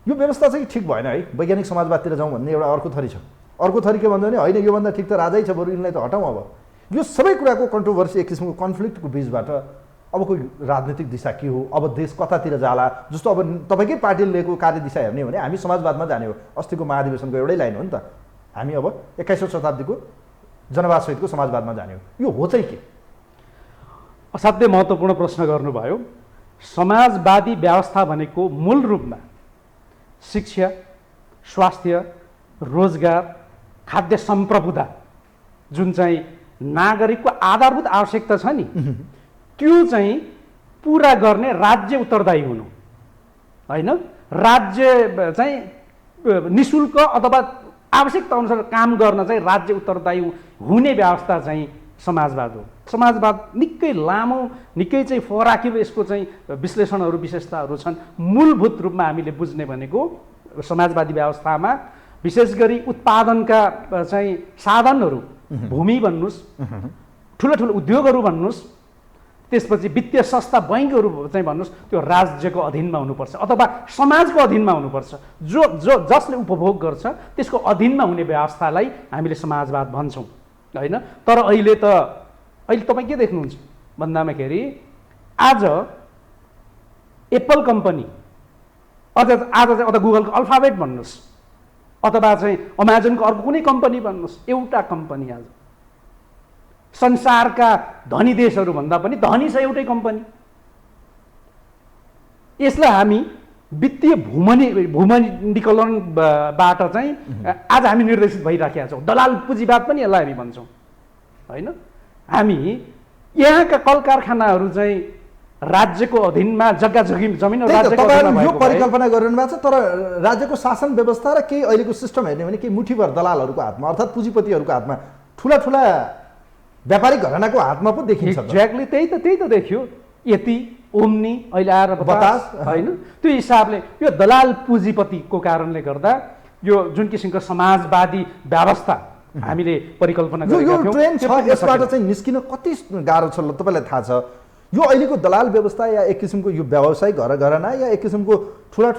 यो व्यवस्था चाहिँ ठिक भएन है, वैज्ञानिक समाजवादतिर जाउँ भन्ने एउटा अर्को थरी छ। अर्को थरी के भन्छ भने होइन योभन्दा ठिक त राजै छ, बरु यिनलाई त हटाउँ। अब यो सबै कुराको कन्ट्रोभर्सी, एक किसिमको कन्फ्लिक्टको बिचबाट अबको राजनीतिक दिशा के हो, अब देश कतातिर जाला। जस्तो अब तपाईँकै पार्टीले लिएको कार्यदिशा हेर्ने हो भने हामी समाजवादमा जाने हो। अस्तिको महाधिवेशनको एउटै लाइन हो नि त, हामी अब 21औं शताब्दीको जनवादसहितको समाजवादमा जाने हो। यो हो चाहिँ के? असाध्यै महत्त्वपूर्ण प्रश्न गर्नुभयो। समाजवादी व्यवस्था भनेको मूल रूपमा शिक्षा, स्वास्थ्य, रोजगार, खाद्य सम्प्रभुता, जुन चाहिँ नागरिकको आधारभूत आवश्यकता छ नि, त्यो चाहिँ पुरा गर्ने राज्य उत्तरदायी हुनु होइन। राज्य चाहिँ निशुल्क अथवा आवश्यकता अनुसार काम गर्न चाहिँ राज्य उत्तरदायी हुने व्यवस्था चाहिँ समाजवाद हो। समाजवाद निकै लामो, निकै चाहिँ फराकिलो यसको चाहिँ विश्लेषणहरू, विशेषताहरू छन्। मूलभूत रूपमा हामीले बुझ्ने भनेको समाजवादी व्यवस्थामा विशेष गरी उत्पादनका चाहिँ साधनहरू, भूमि भन्नुहोस्, ठुलो ठुलो उद्योगहरू भन्नुहोस्, त्यसपछि वित्तीय संस्था, बैङ्कहरू चाहिँ भन्नुहोस्, त्यो राज्यको अधीनमा हुनुपर्छ अथवा समाजको अधीनमा हुनुपर्छ। जसले उपभोग गर्छ त्यसको अधीनमा हुने व्यवस्थालाई हामीले समाजवाद भन्छौँ होइन। तर अहिले तपाईँ के देख्नुहुन्छ भन्दामाखेरि आज एप्पल कम्पनी, आज चाहिँ गुगलको अल्फाबेट भन्नुहोस् अथवा चाहिँ अमेजनको अर्को कुनै कम्पनी भन्नुहोस्, एउटा कम्पनी आज संसारका धनी देशहरू भन्दा पनि धनी छ एउटै कम्पनी। यसलाई हामी वित्तीय भूमण्डीकरणबाट चाहिँ आज हामी निर्देशित भइराखेका छौँ। दलाल पुँजीवाद पनि यसलाई हामी भन्छौँ होइन। हामी यहाँका कल कारखानाहरू चाहिँ राज्यको अधीनमा, जमिन यो परिकल्पना गरिरहनु भएको छ। तर राज्यको शासन व्यवस्था र केही अहिलेको सिस्टम हेर्ने भने केही मुठीभर दलालहरूको हातमा, अर्थात् पुँजीपतिहरूको हातमा, ठुला ठुला व्यापारिक घरानाको हातमा पो देखिन्छ। एक्ज्याक्टली त्यही त देखियो। यति ओम्नी अहिले आएर बतास होइन। त्यो हिसाबले यो दलाल पुँजीपतिको कारणले गर्दा यो जुन किसिमको समाजवादी व्यवस्था हामीले परिकल्पना गरेका थियौँ, यो ट्रेन छ, यसबाट चाहिँ निस्किन कति गाह्रो छ तपाईँलाई थाहा छ? यो अहिलेको दलाल व्यवस्था या एक किसिमको यो व्यवसायिक घरघराना या एक किसिमको ठुला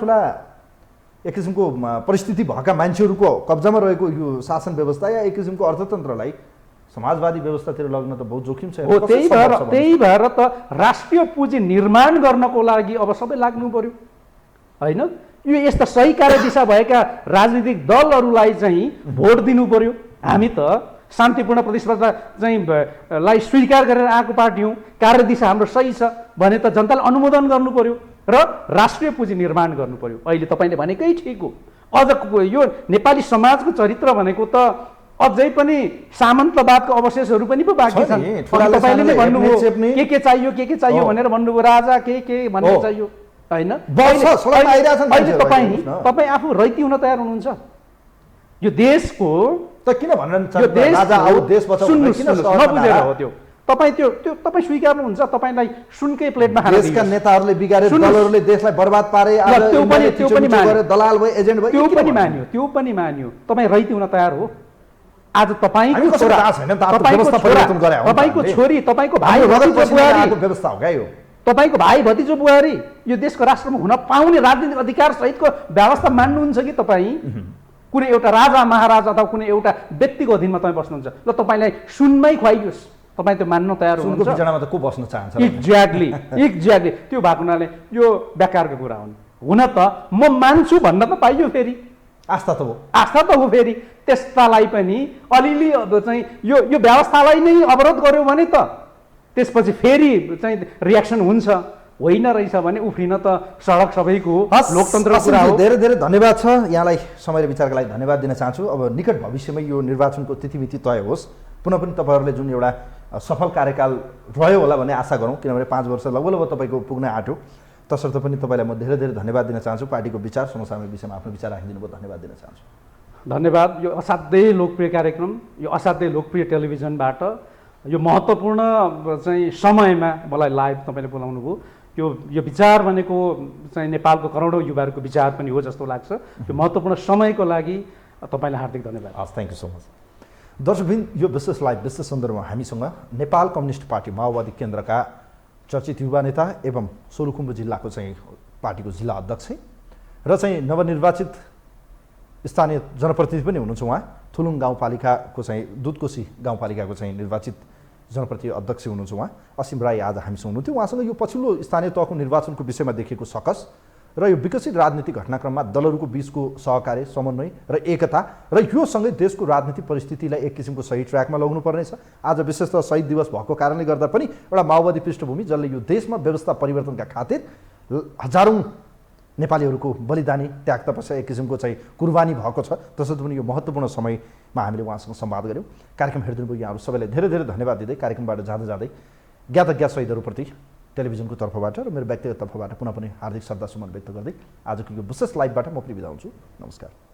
एक किसिमको परिस्थिति भएका मान्छेहरूको कब्जामा रहेको यो शासन व्यवस्था या एक किसिमको अर्थतन्त्रलाई समाजवादी व्यवस्थातिर लग्न त बहुत जोखिम छ। त्यही भएर त राष्ट्रिय पुँजी निर्माण गर्नको लागि अब सबै लाग्नु पर्यो होइन। यो यस्ता सही कार्यदिशा भएका राजनीतिक दलहरूलाई चाहिँ भोट दिनु पर्यो। हामी त शान्तिपूर्ण प्रतिस्पर्धा चाहिँ लाई स्वीकार गरेर आएको पार्टी हौँ। कार्यदिशा हाम्रो सही छ भने त जनताले अनुमोदन गर्नु पर्यो र राष्ट्रिय पुँजी निर्माण गर्नु पर्यो। अहिले तपाईँले भनेकै ठिक हो। अझ यो नेपाली समाजको चरित्र भनेको त अझै पनि सामन्तवादको अवशेषहरू पनि पो बाँकी छन्। तपाईँले नै भन्नुभयो के चाहियो भनेर भन्नुभयो, राजा के भनेर चाहियो होइन। तपाईँ आफू रैती हुन तयार हुनुहुन्छ? यो देशको त किन नबुझेर हो त्यो। तपाईँ स्वीकार्नुहुन्छ? तपाईँलाई सुनकै प्लेटमा खाना देशका नेताहरूले बिगारे, दलहरूले देशलाई बर्बाद पारे, त्यो पनि मान्यो। तपाईँ रैती हुन तयार हो? आज तपाईँको छोरी, तपाईँको भाइ भतिजो बुहारी यो देशको राष्ट्रमा हुन पाउने राजनीतिक अधिकार सहितको व्यवस्था मान्नुहुन्छ कि तपाईँ? कुनै एउटा राजा महाराजा अथवा कुनै एउटा व्यक्तिको अधीनमा तपाईँ बस्नुहुन्छ? ल तपाईँलाई सुनमै खुवाइयोस्, तपाईँ त्यो मान्न तयार हुनुहुन्छ? को बस्न चाहन्छ? एक्ज्याक्टली त्यो भएको हुनाले यो बेकारको कुरा हुन त म मान्छु भन्न त पाइयो, फेरि आस्था त हो। फेरि त्यस्तालाई पनि अलिअलि चाहिँ यो व्यवस्थालाई नै अवरोध गर्यो भने त त्यसपछि फेरि चाहिँ रियाक्सन हुन्छ। होइन रहेछ भने उफ्रिन त सडक सबैको हो, लोकतन्त्रको कुरा हो। धेरै धेरै धन्यवाद छ यहाँलाई, समय र विचारका लागि धन्यवाद दिन चाहन्छु। अब निकट भविष्यमै यो निर्वाचनको तिथिमिति तय होस्, पुनः पनि तपाईँहरूले जुन एउटा सफल कार्यकाल रह्यो होला भन्ने आशा गरौँ, किनभने 5 वर्ष लगभग तपाईँको पुग्न आँट्यो। तसर्थ पनि तपाईँलाई म धेरै धेरै धन्यवाद दिन चाहन्छु। पार्टीको विचार, समसामयिक विषयमा आफ्नो विचार राखिदिनु भयो, धन्यवाद दिन चाहन्छु। धन्यवाद। यो असाध्यै लोकप्रिय कार्यक्रम, यो असाध्यै लोकप्रिय टेलिभिजनबाट यो महत्त्वपूर्ण चाहिँ समयमा मलाई लाइभ तपाईँले बोलाउनु भयो। यो विचार भनेको चाहिँ नेपालको करोडौँ युवाहरूको विचार पनि हो जस्तो लाग्छ। यो महत्त्वपूर्ण समयको लागि तपाईँलाई हार्दिक धन्यवाद। Thank you so much. दर्शकबिन यो विशेष लाइभ विशेष सन्दर्भमा हामीसँग नेपाल कम्युनिस्ट पार्टी माओवादी केन्द्रका चर्चित युवा नेता एवं सोलुखुम्बु जिल्लाको चाहिँ पार्टीको जिल्ला अध्यक्ष र चाहिँ नवनिर्वाचित स्थानीय जनप्रतिनिधि पनि हुनुहुन्छ। उहाँ थुलुङ गाउँपालिकाको चाहिँ दुधकोशी गाउँपालिकाको चाहिँ निर्वाचित जनप्रतिनिधि अध्यक्ष हुनुहुन्छ। उहाँ असीम राई आज हामीसँग हुनुहुन्थ्यो। उहाँसँग यो पछिल्लो स्थानीय तहको निर्वाचनको विषयमा देखिएको सकस र यो विकसित राजनीतिक घटनाक्रममा दलहरूको बीचको सहकार्य समन्वय र एकता र यो सँगै देशको राजनीतिक परिस्थितिलाई एक किसिमको सही ट्र्याकमा लगाउनु पर्नेछ। आज विशेषतः शहीद दिवस भएको कारणले गर्दा पनि एउटा माओवादी पृष्ठभूमि जसले यो देशमा व्यवस्था परिवर्तनका खातिर हजारौँ नेपालीहरूको बलिदानी त्याग तपस्या एक किसिमको चाहिँ कुर्बानी भएको छ। त्यसैले पनि यो महत्त्वपूर्ण समयमा हामीले उहाँसँग संवाद गऱ्यौँ। कार्यक्रम हेरिदिनु भयो यहाँहरू सबैलाई धेरै धेरै धन्यवाद दिँदै कार्यक्रमबाट जाँदै जाँदै ज्ञात अज्ञात शहीदहरूप्रति टेलिभिजनको तर्फबाट र मेरो व्यक्तिगत तर्फबाट पुनः पनि हार्दिक श्रद्धा सुमन व्यक्त गर्दै आजको यो विशेष लाइभबाट म पनि बिदा हुन्छु। नमस्कार।